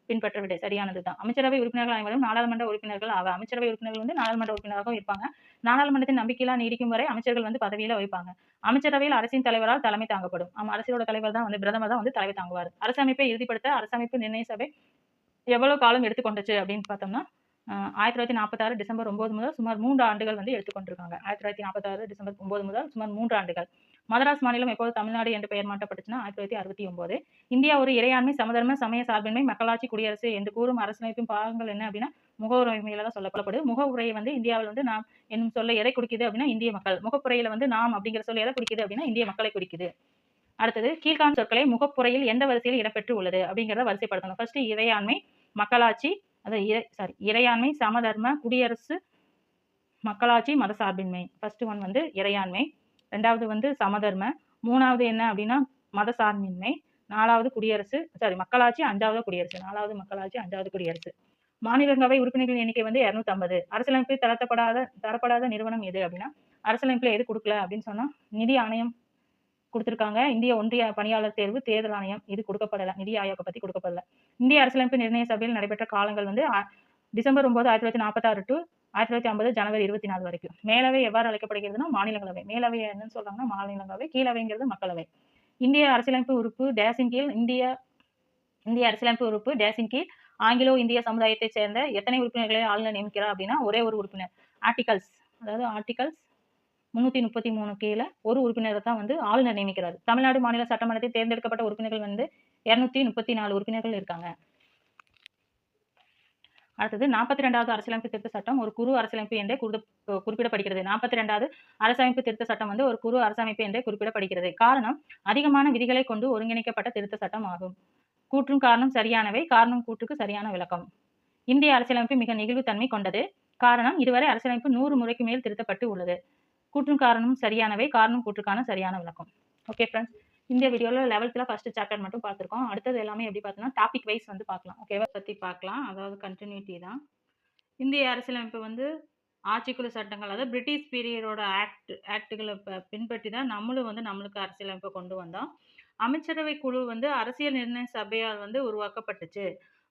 பின்பற்றவில்லை. சரியானதுதான். அமைச்சரவை உறுப்பினர்கள் அனைவரும் நாடாளுமன்ற உறுப்பினர்கள் ஆவர். அமைச்சரவை உறுப்பினர்கள் வந்து நாடாளுமன்ற உறுப்பினராகவும் இருப்பாங்க. நாடாளுமன்றத்தின் நம்பிக்கையில்லா நீடிக்கும் வரை அமைச்சர்கள் வந்து பதவியில வைப்பாங்க. அமைச்சரவையில் அரசின் தலைவரால் தலைமை தாங்கப்படும். அரசியலோட தலைவர் தான் வந்து பிரதமர் தான் வந்து தலைமை தாங்குவார். அரசமைப்பை இறுதிப்படுத்த அரசமைப்பு நிர்ணய சபை எவ்வளவு காலம் எடுத்துக்கொண்டுச்சு அப்படின்னு பார்த்தோம்னா 1946 டிசம்பர் 9 முதல் சுமார் 3 ஆண்டுகள் வந்து எடுத்துக்கொண்டிருக்காங்க. 1946 டிசம்பர் 9 முதல் சுமார் 3 ஆண்டுகள். மதராஸ் மாநிலம் எப்போது தமிழ்நாடு என்று பெயர் மாற்றப்பட்டுச்சுன்னா 1969. இந்தியா ஒரு இறையாண்மை, சமதர்ம, சமய சார்பின்மை, மக்களாட்சி குடியரசு என்று கூறும் அரசியலமைப்பின் பாகங்கள் என்ன அப்படின்னா முகவுரைமையில தான் சொல்லப்படுது. முகவுரையை வந்து இந்தியாவில் வந்து நாம் என்னும் சொல்ல எதை குறிக்குது அப்படின்னா இந்திய மக்கள். முகப்புரையில வந்து நாம் அப்படிங்கிற சொல்ல எதை குறிக்குது அப்படின்னா இந்திய மக்களை குறிக்குது. அடுத்தது கீழ்காணும் சொற்களை முகப்புரையில் எந்த வரிசையில் இடம்பெற்று உள்ளது அப்படிங்கிறத வரிசைப்படுத்தணும். ஃபர்ஸ்ட் இறையாண்மை, மக்களாட்சி, இறையாண்மை, சமதர்ம, குடியரசு, மக்களாட்சி, மதசார்பின்மை. ஃபர்ஸ்ட் ஒன் வந்து இறையாண்மை, 2வது வந்து சமதர்ம, 3வது என்ன அப்படின்னா மதசார்பின்மை, 4வது குடியரசு, மக்களாட்சி, 5வது குடியரசு. 4வது மக்களாட்சி, 5வது குடியரசு. மாநிலங்களவை உறுப்பினர்களின் எண்ணிக்கை வந்து 250. அரசியலமைப்பு தரப்படாத நிறுவனம் எது அப்படின்னா அரசியலமைப்புல எது கொடுக்கல அப்படின்னு சொன்னா நிதி ஆணையம் கொடுத்திருக்காங்க. இந்திய ஒன்றிய பணியாளர் தேர்வு தேர்தல் ஆணையம் இது கொடுக்கப்படல. நிதி ஆயோக பத்தி கொடுக்கப்படல. இந்திய அரசியலமைப்பு நிர்ணய சபையில் நடைபெற்ற காலங்கள் வந்து டிசம்பர் 9, 1946 டு 1950 ஜனவரி 24 வரைக்கும். மேலவை எவ்வாறு அழைக்கப்படுகிறதுனா மாநிலங்களவை. மேலவை என்னன்னு சொல்றாங்கன்னா மாநிலங்களவை, கீழவைங்கிறது மக்களவை. இந்திய அரசியலமைப்பு உறுப்பு டேஸின் கீழ் இந்திய அரசியலமைப்பு உறுப்பு டேஸின் கீழ் ஆங்கிலோ இந்திய சமுதாயத்தைச் சேர்ந்த எத்தனை உறுப்பினர்களை ஆளுநர் நியமிக்கிறார் அப்படின்னா ஒரே ஒரு உறுப்பினர். ஆர்டிகல்ஸ் 333 கீழே ஒரு உறுப்பினரை தான் வந்து ஆளுநர் நியமிக்கிறார். தமிழ்நாடு மாநில சட்டமன்றத்தில் தேர்ந்தெடுக்கப்பட்ட உறுப்பினர்கள் வந்து 234 உறுப்பினர்கள் இருக்காங்க. அடுத்தது 42வது அரசியலமைப்பு திருத்த சட்டம் ஒரு குறு அரசியலமைப்பு என்றே குறிப்பிடப்படுகிறது. 42வது அரசமைப்பு திருத்த சட்டம் வந்து ஒரு குறு அரசமைப்பு என்றே குறிப்பிடப்படுகிறது. காரணம் அதிகமான விதிகளை கொண்டு ஒருங்கிணைக்கப்பட்ட திருத்த சட்டம் ஆகும். கூற்றும் காரணம் சரியானவை, காரணம் கூற்றுக்கு சரியான விளக்கம். இந்திய அரசியலமைப்பு மிக நெகிழ்வுத்தன்மை கொண்டது. காரணம் இதுவரை அரசியலமைப்பு 100 முறைக்கு மேல் திருத்தப்பட்டு உள்ளது. கூற்றும் காரணம் சரியானவை, காரணம் கூற்றுக்கான சரியான விளக்கம். ஓகே ஃப்ரெண்ட்ஸ், இந்த வீடியோவில் 11th ஃபர்ஸ்ட் சாப்டர் மட்டும் பார்த்துருக்கோம். அடுத்தது எல்லாமே எப்படி பார்த்தோம்னா டாபிக் வைஸ் வந்து பார்க்கலாம். ஓகேவா பற்றி பார்க்கலாம். அதாவது கண்டினியூட்டி தான். இந்திய அரசியலமைப்பு வந்து ஆட்சிக்குழு சட்டங்கள், அதாவது பிரிட்டிஷ் பீரியடோட ஆக்டுகளை பின்பற்றி தான் நம்மளும் வந்து நம்மளுக்கு அரசியலமைப்பை கொண்டு வந்தோம். அமைச்சரவை குழு வந்து அரசியல் நிர்ணய சபையால் வந்து உருவாக்கப்பட்டுச்சு.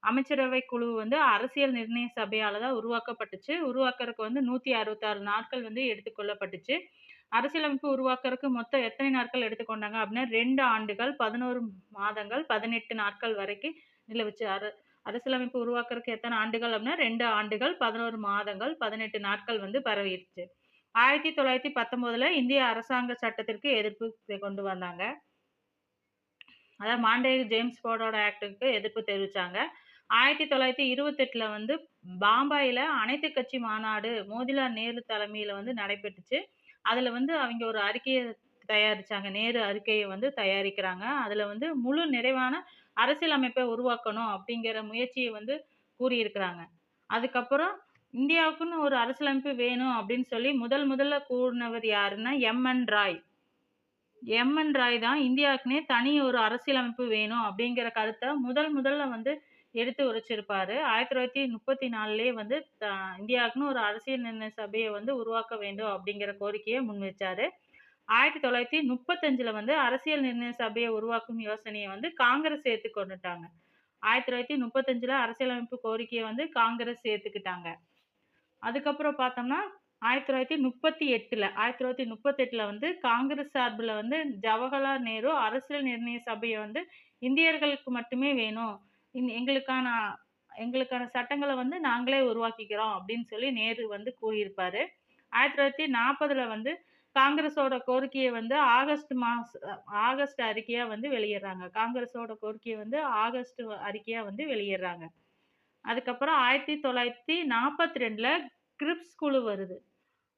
அமைச்சரவை குழு வந்து அரசியல் நிர்ணய சபையால தான் உருவாக்கப்பட்டுச்சு. உருவாக்குறதுக்கு வந்து 166 நாட்கள் வந்து எடுத்துக்கொள்ளப்பட்டுச்சு. அரசியலமைப்பு உருவாக்குறதுக்கு மொத்தம் எத்தனை நாட்கள் எடுத்துக்கொண்டாங்க அப்படின்னா 2 ஆண்டுகள் 11 மாதங்கள் 18 நாட்கள் வரைக்கும் நிலவுச்சு. அரசியலமைப்பு உருவாக்குறதுக்கு எத்தனை ஆண்டுகள் அப்படின்னா 2 ஆண்டுகள் 11 மாதங்கள் 18 நாட்கள் வந்து பரவிடுச்சு. 1919 இந்திய அரசாங்க சட்டத்திற்கு எதிர்ப்பு கொண்டு வந்தாங்க. அதாவது மாண்டேகு ஜேம்ஸ் போர்டோட ஆக்டுக்கு எதிர்ப்பு தெரிவிச்சாங்க. 1928 வந்து பாம்பாயில அனைத்து கட்சி மாநாடு மோதிலால் நேரு தலைமையில வந்து நடைபெற்றுச்சு. அதுல வந்து அவங்க ஒரு அறிக்கையை தயாரிச்சாங்க. நேரு அறிக்கையை வந்து தயாரிக்கிறாங்க. அதுல வந்து முழு நிறைவான அரசியலமைப்பை உருவாக்கணும் அப்படிங்கிற முயற்சியை வந்து கூறியிருக்கிறாங்க. அதுக்கப்புறம் இந்தியாவுக்குன்னு ஒரு அரசியலமைப்பு வேணும் அப்படின்னு சொல்லி முதல்ல கூறினவர் யாருன்னா எம்.என். ராய். எம்.என். ராய் தான் இந்தியாவுக்குன்னே தனி ஒரு அரசியலமைப்பு வேணும் அப்படிங்கிற கருத்தை முதல்ல வந்து எடுத்து உரைச்சிருப்பாரு. 1934 வந்து இந்தியாவுக்குன்னு ஒரு அரசியல் நிர்ணய சபையை வந்து உருவாக்க வேண்டும் அப்படிங்கிற கோரிக்கையை முன் வச்சாரு. 1935 வந்து அரசியல் நிர்ணய சபையை உருவாக்கும் யோசனையை வந்து காங்கிரஸ் ஏற்றுக்கொண்டுட்டாங்க. 1935 அரசியலமைப்பு கோரிக்கையை வந்து காங்கிரஸ் ஏத்துக்கிட்டாங்க. அதுக்கப்புறம் பார்த்தோம்னா 1938 வந்து காங்கிரஸ் சார்பில் வந்து ஜவஹர்லால் நேரு அரசியல் நிர்ணய சபையை வந்து இந்தியர்களுக்கு மட்டுமே வேணும், எங்களுக்கான சட்டங்களை வந்து நாங்களே உருவாக்கிக்கிறோம் அப்படின்னு சொல்லி நேரு வந்து கூறியிருப்பாரு. 1940 வந்து காங்கிரஸோட கோரிக்கையை வந்து ஆகஸ்ட் அறிக்கையா வந்து வெளியிடுறாங்க. காங்கிரஸோட கோரிக்கையை வந்து ஆகஸ்ட் அறிக்கையா வந்து வெளியிடுறாங்க. அதுக்கப்புறம் 1942 கிரிப்ஸ் குழு வருது.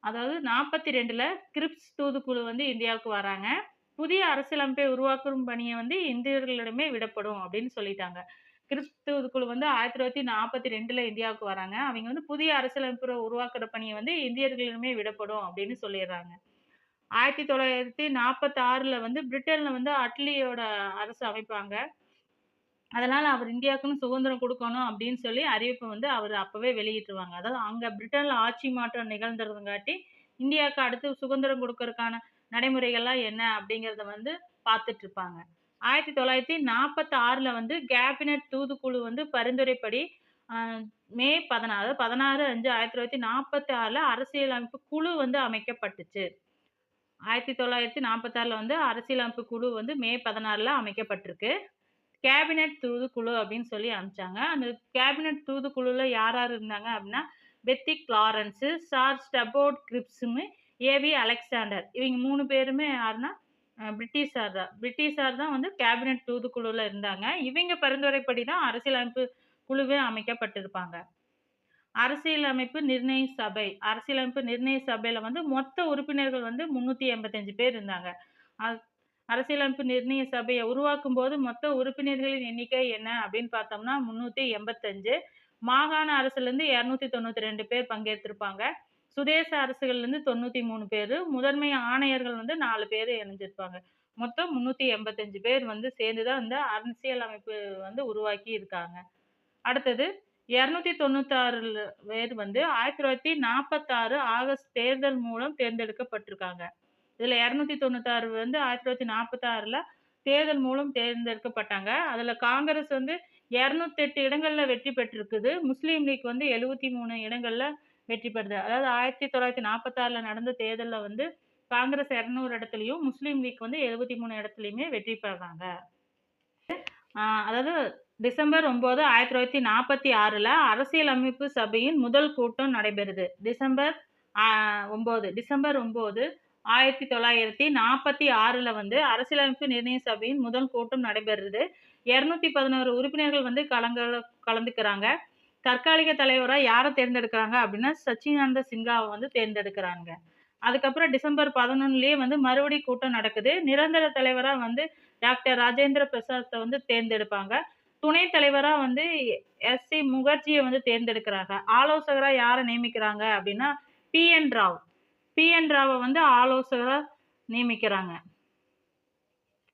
அதாவது 42 கிரிப்ஸ் தூதுக்குழு வந்து இந்தியாவுக்கு வராங்க. புதிய அரசியலமைப்பை உருவாக்கும் பணியை வந்து இந்தியர்களிடமே விடப்படும் அப்படின்னு சொல்லிட்டாங்க. கிரிப்ஸ் தூதுக்குழு வந்து 1942 இந்தியாவுக்கு வராங்க. அவங்க வந்து புதிய அரசியலமைப்பை உருவாக்குற பணியை வந்து இந்தியர்களிடமே விடப்படும் அப்படின்னு சொல்லிடுறாங்க. 1946 வந்து பிரிட்டன்ல வந்து அட்லியோட அரசு அமைப்பாங்க. அதனால அவர் இந்தியாவுக்குன்னு சுதந்திரம் கொடுக்கணும் அப்படின்னு சொல்லி அறிவிப்பை வந்து அவர் அப்பவே வெளியிட்டுருவாங்க. அதாவது அங்க பிரிட்டன்ல ஆட்சி மாற்றம் நிகழ்ந்துறதுங்காட்டி இந்தியாவுக்கு அடுத்து சுதந்திரம் கொடுக்கறதுக்கான நடைமுறைகள்லாம் என்ன அப்படிங்கிறத வந்து பார்த்துட்டு இருப்பாங்க. 1946 வந்து கேபினட் தூதுக்குழு வந்து பரிந்துரைப்படி மே 16/5/1946 அரசியலமைப்பு குழு வந்து அமைக்கப்பட்டுச்சு. 1946 வந்து அரசியலமைப்பு குழு வந்து மே 16 அமைக்கப்பட்டிருக்கு. கேபினட் தூதுக்குழு அப்படின்னு சொல்லி அனுப்பிச்சாங்க. அந்த கேபினட் தூதுக்குழுல யார் இருந்தாங்க அப்படின்னா பெத்தி கிளாரன்ஸ், சார் ஸ்டபோர்ட் கிரிப்ஸும், ஏவி அலெக்சாண்டர். இவங்க 3 பேருமே யாருன்னா பிரிட்டிஷார் தான் வந்து கேபினட் தூதுக்குழுல இருந்தாங்க. இவங்க பரிந்துரைப்படி தான் அரசியலமைப்பு குழுவே அமைக்கப்பட்டிருப்பாங்க. அரசியலமைப்பு நிர்ணய சபையில வந்து மொத்த உறுப்பினர்கள் வந்து 385 பேர் இருந்தாங்க. அரசியலமைப்பு நிர்ணய சபையை உருவாக்கும் போது மொத்த உறுப்பினர்களின் எண்ணிக்கை என்ன அப்படின்னு பார்த்தோம்னா 385. மாகாண அரசுல இருந்து 292 பேர் பங்கேற்றிருப்பாங்க. சுதேச அரசுகள்ல இருந்து 93 பேரு, முதன்மை ஆணையர்கள் வந்து 4 பேர் இணைஞ்சிருப்பாங்க. மொத்தம் 385 பேர் வந்து சேர்ந்துதான் இந்த அரசியலமைப்பு வந்து உருவாக்கி இருக்காங்க. அடுத்தது 296 பேர் வந்து 1946 ஆகஸ்ட் தேர்தல் மூலம் தேர்ந்தெடுக்கப்பட்டிருக்காங்க. இதுல 296 வந்து 1946 தேர்தல் மூலம் தேர்ந்தெடுக்கப்பட்டாங்க. அதுல காங்கிரஸ் வந்து 208 இடங்கள்ல வெற்றி பெற்றிருக்குது. முஸ்லீம் லீக் வந்து 73 இடங்கள்ல வெற்றி பெறுது. அதாவது 1946ல நடந்த தேர்தல்ல வந்து காங்கிரஸ் 200 இடத்துலயும், முஸ்லீம் லீக் வந்து 73 இடத்துலயுமே வெற்றி பெறாங்க. அதாவது டிசம்பர் 9, 1946ல அரசியலமைப்பு சபையின் முதல் கூட்டம் நடைபெறுது. டிசம்பர் 9, 1946ல வந்து அரசியலமைப்பு நிர்ணய சபையின் முதல் கூட்டம் நடைபெறுது. 211 உறுப்பினர்கள் வந்து கலந்துக்கிறாங்க. தற்காலிக தலைவரா யார தேர்ந்தெடுக்கிறாங்க அப்படின்னா, சச்சிதானந்த சின்ஹாவ வந்து தேர்ந்தெடுக்கிறாங்க. அதுக்கப்புறம் டிசம்பர் 11லயே வந்து மறுபடி கூட்டம் நடக்குது. நிரந்தர தலைவரா வந்து டாக்டர் ராஜேந்திர பிரசாத்த வந்து தேர்ந்தெடுப்பாங்க. துணைத் தலைவரா வந்து எஸ்.சி. முகர்ஜிய வந்து தேர்ந்தெடுக்கிறாங்க. ஆலோசகரா யார நியமிக்கிறாங்க அப்படின்னா, பி.என். ராவ். பி.என். ராவ வந்து ஆலோசகரா நியமிக்கிறாங்க.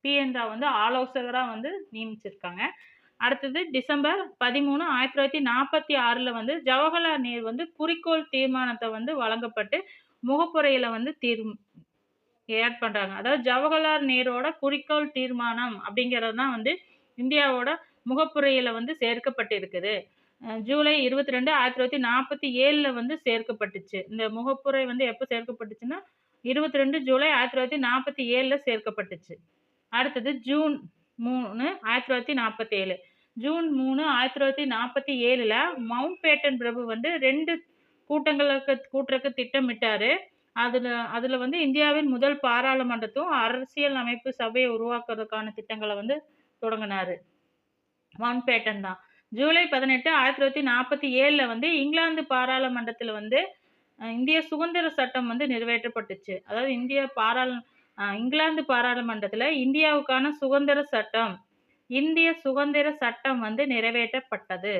பி.என். ராவ் வந்து ஆலோசகரா வந்து நியமிச்சிருக்காங்க. அடுத்தது டிசம்பர் 13, 1946ல வந்து ஜவஹர்லால் நேரு வந்து குறிக்கோள் தீர்மானத்த வந்து வழங்கப்பட்டு முகப்புரையில வந்து ஆட் பண்றாங்க. அதாவது ஜவஹர்லால் நேருவோட குறிக்கோள் தீர்மானம் அப்படிங்கிறது தான் வந்து இந்தியாவோட முகப்புரையில வந்து சேர்க்கப்பட்டிருக்குது. ஜூலை 22, 1947ல வந்து சேர்க்கப்பட்டுச்சு. இந்த முகப்புரை வந்து எப்ப சேர்க்கப்பட்டுச்சுன்னா, 22 ஜூலை 1947ல சேர்க்கப்பட்டுச்சு. அடுத்தது ஜூன் 3, 1947. ஜூன் 3, 1947ல மவுண்ட் பேட்டன் பிரபு வந்து 2 கூட்டுறக்கு திட்டமிட்டாரு. அதுல வந்து இந்தியாவின் முதல் பாராளுமன்றத்தும் அரசியல் அமைப்பு சபையை உருவாக்குறதுக்கான திட்டங்களை வந்து தொடங்கினாரு. மவுண்ட் பேட்டன் தான். ஜூலை 18, 1947ல வந்து இங்கிலாந்து பாராளுமன்றத்தில் வந்து இந்திய சுதந்திர சட்டம் வந்து நிறைவேற்றப்பட்டுச்சு. அதாவது இங்கிலாந்து பாராளுமன்றத்தில் இந்தியாவுக்கான இந்திய சுதந்திர சட்டம் வந்து நிறைவேற்றப்பட்டது.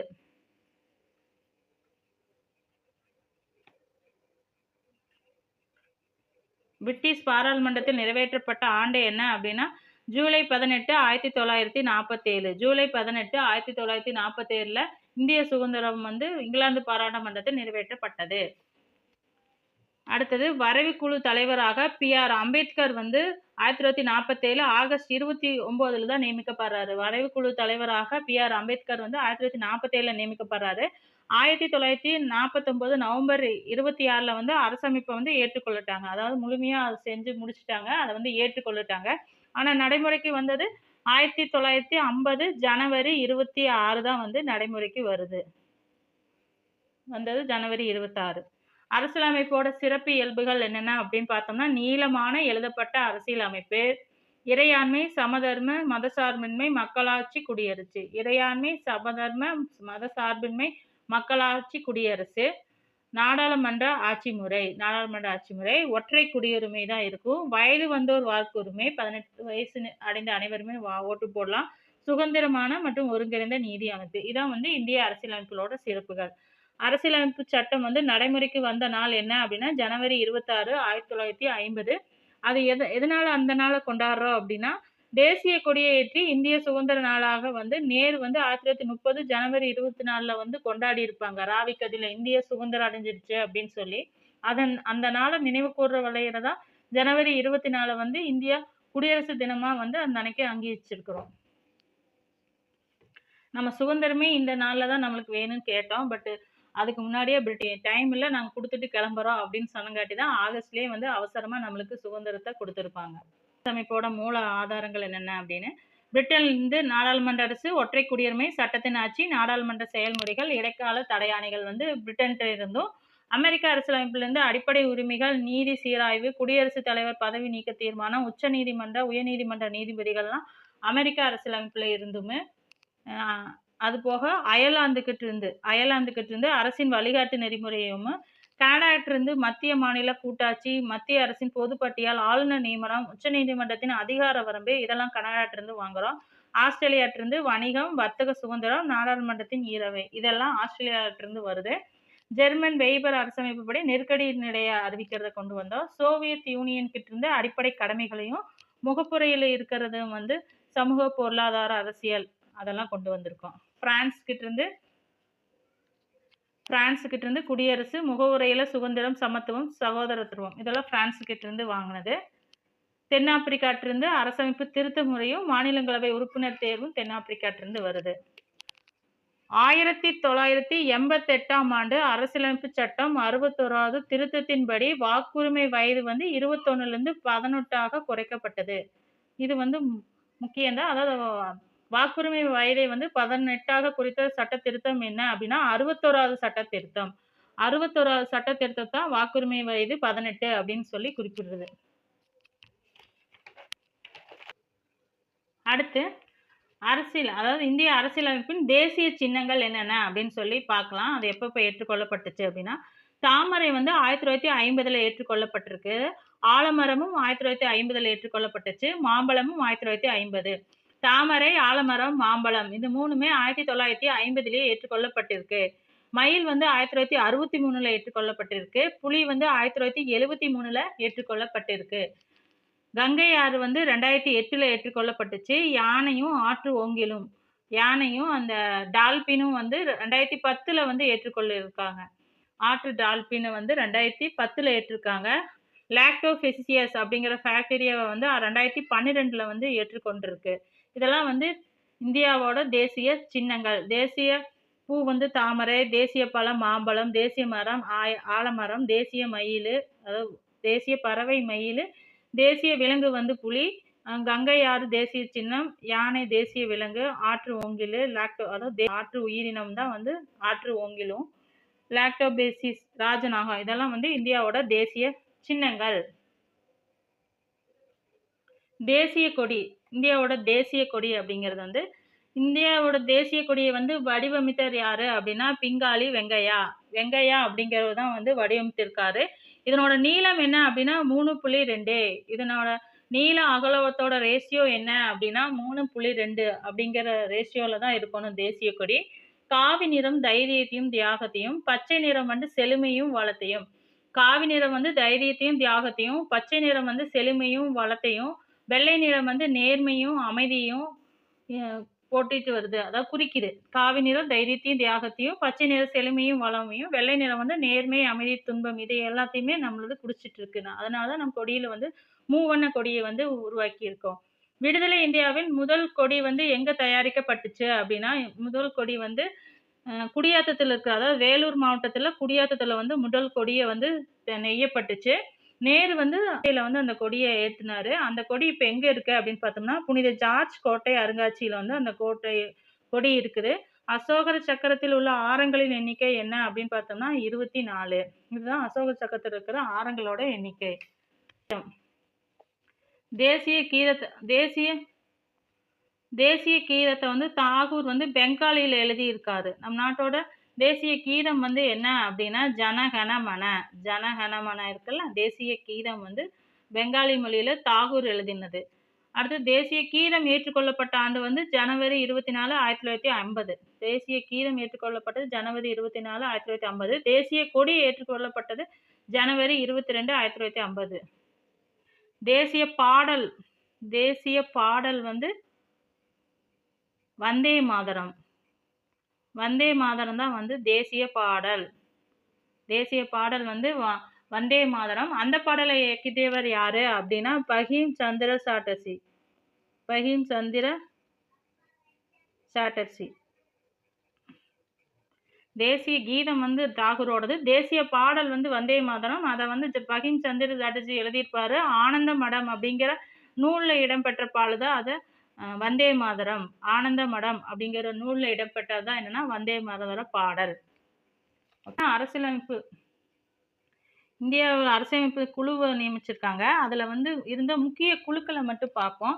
பிரிட்டிஷ் பாராளுமன்றத்தில் நிறைவேற்றப்பட்ட ஆண்டு என்ன அப்படின்னா, ஜூலை 18, 1947. ஜூலை 18, 1947ல இந்திய சுதந்திரம் வந்து இங்கிலாந்து பாராளுமன்றத்தில் நிறைவேற்றப்பட்டது. அடுத்தது வரைவுக்குழு தலைவராக பி.ஆர். அம்பேத்கர் வந்து 1947 ஆகஸ்ட் 29ல தான் நியமிக்கப்படுறாரு. வரைவுக்குழு தலைவராக பி.ஆர். அம்பேத்கர் வந்து 1947ல நியமிக்கப்படுறாரு. 1949 நவம்பர் 26ல வந்து அரசமைப்பை வந்து ஏற்றுக்கொள்ளட்டாங்க. அதாவது முழுமையா அதை செஞ்சு முடிச்சுட்டாங்க. அதை வந்து ஏற்றுக்கொள்ளட்டாங்க. ஆனா நடைமுறைக்கு வந்தது 1950 ஜனவரி 26 தான் வந்து நடைமுறைக்கு வருது. ஜனவரி 26. அரசியலமைப்போட சிறப்பு இயல்புகள் என்னென்ன அப்படின்னு பார்த்தோம்னா, நீளமான எழுதப்பட்ட அரசியலமைப்பு, இறையாண்மை, சமதர்ம, மதசார்பின்மை, மக்களாட்சி, குடியரசு. இறையாண்மை, சமதர்ம, மதசார்பின்மை, மக்களாட்சி, குடியரசு. நாடாளுமன்ற ஆட்சி முறை ஒற்றை குடியுரிமை தான் இருக்கும். வயது வந்தோர் வாக்குரிமை, 18 வயசு அடைந்த அனைவருமே ஓட்டு போடலாம். சுதந்திரமான மற்றும் ஒருங்கிணைந்த நீதி அமைப்பு. இதான் வந்து இந்திய அரசியலமைப்புகளோட சிறப்புகள். அரசியலமைப்பு சட்டம் வந்து நடைமுறைக்கு வந்த நாள் என்ன அப்படின்னா, ஜனவரி 26, 1950. அது எதனால அந்த நாளை கொண்டாடுறோம் அப்படின்னா, தேசிய கொடியை ஏற்றி இந்திய சுதந்திர நாளாக வந்து நேரு வந்து 1930 ஜனவரி 24ல வந்து கொண்டாடி இருப்பாங்க. ராவிக்கதில இந்திய சுதந்திரம் அடைஞ்சிருச்சு அப்படின்னு சொல்லி. அந்த நாளை நினைவு கூர்ற வகையில தான் ஜனவரி 24 வந்து இந்தியா குடியரசு தினமா வந்து அந்த அன்னைக்கு அங்கீகரிச்சிருக்கிறோம். நம்ம சுதந்திரமே இந்த நாள்ல தான் நம்மளுக்கு வேணும்னு கேட்டோம். பட் அதுக்கு முன்னாடியே டைம் இல்லை, நாங்கள் கொடுத்துட்டு கிளம்புறோம் அப்படின்னு சொன்னங்காட்டி தான் ஆகஸ்ட்லேயே வந்து அவசரமாக நம்மளுக்கு சுதந்திரத்தை கொடுத்துருப்பாங்க. அமைப்போட மூல ஆதாரங்கள் என்னென்ன அப்படின்னு, பிரிட்டன்லேருந்து நாடாளுமன்ற அரசு, ஒற்றை குடியுரிமை, சட்டத்தின் ஆட்சி, நாடாளுமன்ற செயல்முறைகள், இடைக்கால தடையாணைகள் வந்து பிரிட்டன்கிட்ட இருந்தும், அமெரிக்க அரசியலமைப்பிலிருந்து அடிப்படை உரிமைகள், நீதி சீராய்வு, குடியரசுத் தலைவர் பதவி நீக்க தீர்மானம், உச்ச நீதிமன்ற, உயர்நீதிமன்ற நீதிபதிகள்லாம் அமெரிக்க அரசியலமைப்பில் இருந்துமே, அது போக அயர்லாந்துக்கிட்ட இருந்து அரசின் வழிகாட்டு நெறிமுறையும், கனடாக்கிட்டிருந்து மத்திய மாநில கூட்டாட்சி, மத்திய அரசின் பொதுப்பட்டியல், ஆளுநர் நியமனம், உச்ச நீதிமன்றத்தின் அதிகார வரம்பு, இதெல்லாம் கனடாக்கிட்டிருந்து வாங்குறோம். ஆஸ்திரேலியாட்டிருந்து வணிகம், வர்த்தக சுதந்திரம், நாடாளுமன்றத்தின் ஈரவை, இதெல்லாம் ஆஸ்திரேலியாட்டிருந்து வருது. ஜெர்மன் வெய்பர் அரசமைப்புப்படி நெருக்கடி நிலையை அறிவிக்கிறத கொண்டு வந்தோம். சோவியத் யூனியன் கிட்ட இருந்து அடிப்படை கடமைகளையும், முகப்புரையில் இருக்கிறதும் வந்து சமூக, பொருளாதார, அரசியல் அதெல்லாம் கொண்டு வந்திருக்கோம். பிரான்ஸ் கிட்ட இருந்து குடியரசு, முகவுரையில சுதந்திரம், சமத்துவம், சகோதரத்துவம், இதெல்லாம் பிரான்ஸ் கிட்ட இருந்து வாங்கினது. தென்னாப்பிரிக்காட்டிலிருந்து அரசமைப்பு திருத்த முறையும் மாநிலங்களவை உறுப்பினர் தேர்வும் தென்னாப்பிரிக்காட்டிலிருந்து வருது. 1988ஆம் ஆண்டு அரசியலமைப்பு சட்டம் 61வது திருத்தத்தின்படி வாக்குரிமை வயது வந்து 21லிருந்து 18ஆக குறைக்கப்பட்டது. இது வந்து முக்கியம்தான். அதாவது வாக்குரிமை வயதை வந்து 18ஆக குறித்த சட்ட திருத்தம் என்ன அப்படின்னா 61வது சட்ட திருத்தம். 61வது சட்ட திருத்தம் தான் வாக்குரிமை வயது 18 அப்படின்னு சொல்லி குறிப்பிடுறது. அடுத்து அரசியல், அதாவது இந்திய அரசியலமைப்பின் தேசிய சின்னங்கள் என்னென்ன அப்படின்னு சொல்லி பார்க்கலாம். அது எப்பப்போ ஏற்றுக்கொள்ளப்பட்டுச்சு அப்படின்னா, தாமரை வந்து 1950ல் ஏற்றுக்கொள்ளப்பட்டிருக்கு. ஆலமரமும் 1950ல் ஏற்றுக்கொள்ளப்பட்டுச்சு. மாம்பழமும் 1950. தாமரை, ஆலமரம், மாம்பழம் இது 3மே 1950லேயே ஏற்றுக்கொள்ளப்பட்டிருக்கு. மயில் வந்து 1963ல் ஏற்றுக்கொள்ளப்பட்டிருக்கு. புலி வந்து 1973ல் ஏற்றுக்கொள்ளப்பட்டிருக்கு. கங்கை ஆறு வந்து 2008ல் ஏற்றுக்கொள்ளப்பட்டுச்சு. யானையும் ஆற்று ஓங்கிலும், யானையும் அந்த டால்பினும் வந்து 2010ல் வந்து ஏற்றுக்கொள்ளிருக்காங்க. ஆற்று டால்பினை வந்து 2010ல் ஏற்றிருக்காங்க. லாக்டோஃபெசியஸ் அப்படிங்கிற பாக்டீரியாவை வந்து 2012ல் வந்து ஏற்றுக்கொண்டிருக்கு. இதெல்லாம் வந்து இந்தியாவோட தேசிய சின்னங்கள். தேசிய பூ வந்து தாமரை, தேசிய பழம் மாம்பழம், தேசிய மரம் ஆலமரம், தேசிய மயில், அதாவது தேசிய பறவை மயில், தேசிய விலங்கு வந்து புலி, கங்கை ஆறு தேசிய சின்னம், யானை தேசிய விலங்கு, ஆற்று ஓங்கில், அதாவது ஆற்று உயிரினம் தான் வந்து ஆற்று ஓங்கிலும், லாக்டோபேசிஸ் ராஜநாகம் இதெல்லாம் வந்து இந்தியாவோட தேசிய சின்னங்கள். தேசிய கொடி, இந்தியாவோட தேசிய கொடி அப்படிங்கிறது வந்து இந்தியாவோட தேசிய கொடியை வந்து வடிவமைத்தவர் யாரு அப்படின்னா பிங்காலி வெங்கையா. வெங்கையா அப்படிங்கிறவர் தான் வந்து வடிவமைத்திருக்காரு. இதனோட நீளம் என்ன அப்படின்னா 3.2. இதனோட நீள அகலத்தோட ரேஷியோ என்ன அப்படின்னா 3.2 அப்படிங்கிற ரேஷியோல தான் இருக்கணும் தேசிய கொடி. காவி நிறம் தைரியத்தையும் தியாகத்தையும், பச்சை நிறம் வந்து செழுமையும் வளத்தையும். காவி நிறம் வந்து தைரியத்தையும் தியாகத்தையும், பச்சை நிறம் வந்து செழுமையும் வளத்தையும், வெள்ளை நிறம் வந்து நேர்மையும் அமைதியும் போட்டிட்டு வருது, அதாவது குறிக்குது. காவி நிறம் தைரியத்தையும் தியாகத்தையும், பச்சை நிறம் செழுமையும் வளமையும், வெள்ளை நிறம் வந்து நேர்மை அமைதி துன்பம் இதை எல்லாத்தையுமே நம்மளது குடிச்சிட்டு இருக்குன்னு. அதனாலதான் நம்ம கொடியில வந்து மூவண்ண கொடியை வந்து உருவாக்கி இருக்கோம். விடுதலை இந்தியாவின் முதல் கொடி வந்து எங்க தயாரிக்கப்பட்டுச்சு அப்படின்னா முதல் கொடி வந்து குடியாத்தத்தில் இருக்கு, அதாவது வேலூர் மாவட்டத்துல குடியாத்தத்துல வந்து முதல் கொடியை வந்து நெய்யப்பட்டுச்சு. நேரு வந்து வந்து அந்த கொடியை ஏற்றினாரு. அந்த கொடி இப்ப எங்க இருக்கு அப்படின்னு பார்த்தோம்னா புனித ஜார்ஜ் கோட்டை அருங்காட்சியில வந்து அந்த கொடி இருக்குது. அசோகர சக்கரத்தில் உள்ள ஆரங்களின் எண்ணிக்கை என்ன அப்படின்னு பார்த்தோம்னா 24. இதுதான் அசோக சக்கரத்தில் இருக்கிற ஆரங்களோட எண்ணிக்கை. தேசிய கீதத்தை வந்து தாகூர் வந்து பெங்காலியில் எழுதியிருக்காரு. நம் நாட்டோட தேசிய கீதம் வந்து என்ன அப்படின்னா ஜனகணமன. ஜனகணமன இருக்குல்ல, தேசிய கீதம் வந்து பெங்காலி மொழியில தாகூர் எழுதினது. அடுத்து தேசிய கீதம் ஏற்றுக்கொள்ளப்பட்ட ஆண்டு வந்து ஜனவரி 24, 1950. தேசிய கீதம் ஏற்றுக்கொள்ளப்பட்டது ஜனவரி 24, 1950. தேசிய கொடி ஏற்றுக்கொள்ளப்பட்டது ஜனவரி 22, 1950. தேசிய பாடல் வந்து வந்தே மாதரம். வந்தே மாதரம் தான் வந்து தேசிய பாடல். தேசிய பாடல் வந்து வந்தே மாதரம். அந்த பாடலை இயக்கியவர் யாரு அப்படின்னா பகிம் சந்திர சாட்டர்ஜி. பகிம் சந்திர சாட்டர்ஜி. தேசிய கீதம் வந்து தாகூரோடது. தேசிய பாடல் வந்து வந்தே மாதரம். அதை வந்து பகிம் சந்திர சாட்டர்ஜி எழுதியிருப்பாரு. ஆனந்த மடம் அப்படிங்கிற நூல்ல இடம்பெற்ற பாடுதான் அதை வந்தே மாதரம். ஆனந்த மடம் அப்படிங்கிற நூல்ல இடம்பெற்றதுதான் என்னன்னா வந்தே மாதர பாடல். அரசியலமைப்பு, இந்தியாவில் அரசியலமைப்பு குழுவை நியமிச்சிருக்காங்க. அதுல வந்து இருந்த முக்கிய குழுக்களை மட்டும் பார்ப்போம்.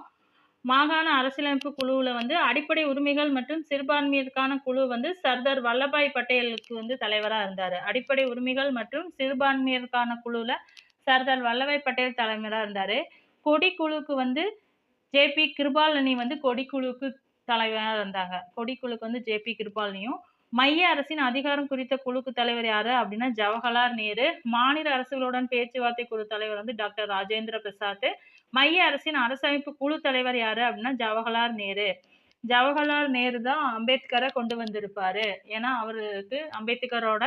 மாகாண அரசியலமைப்பு குழுவுல வந்து அடிப்படை உரிமைகள் மற்றும் சிறுபான்மையினருக்கான குழு வந்து சர்தார் வல்லபாய் பட்டேலுக்கு வந்து தலைவரா இருந்தாரு. அடிப்படை உரிமைகள் மற்றும் சிறுபான்மையினருக்கான குழுல சர்தார் வல்லபாய் பட்டேல் தலைவரா இருந்தாரு. கொடிக்குழுக்கு வந்து ஜே.பி. கிருபாலனி வந்து கொடிக்குழுக்கு தலைவராக இருந்தாங்க. கொடிக்குழுக்கு வந்து ஜே.பி. கிருபாலனியும். மைய அரசின் அதிகாரம் குறித்த குழுக்கு தலைவர் யாரு அப்படின்னா ஜவஹர்லால் நேரு. மாநில அரசுகளுடன் பேச்சுவார்த்தை குழு தலைவர் வந்து டாக்டர் ராஜேந்திர பிரசாத். மைய அரசின் அரசமைப்பு குழு தலைவர் யாரு அப்படின்னா ஜவஹர்லால் நேரு. ஜவஹர்லால் நேரு தான் அம்பேத்கரை கொண்டு வந்திருப்பாரு. ஏன்னா அவருக்கு அம்பேத்கரோட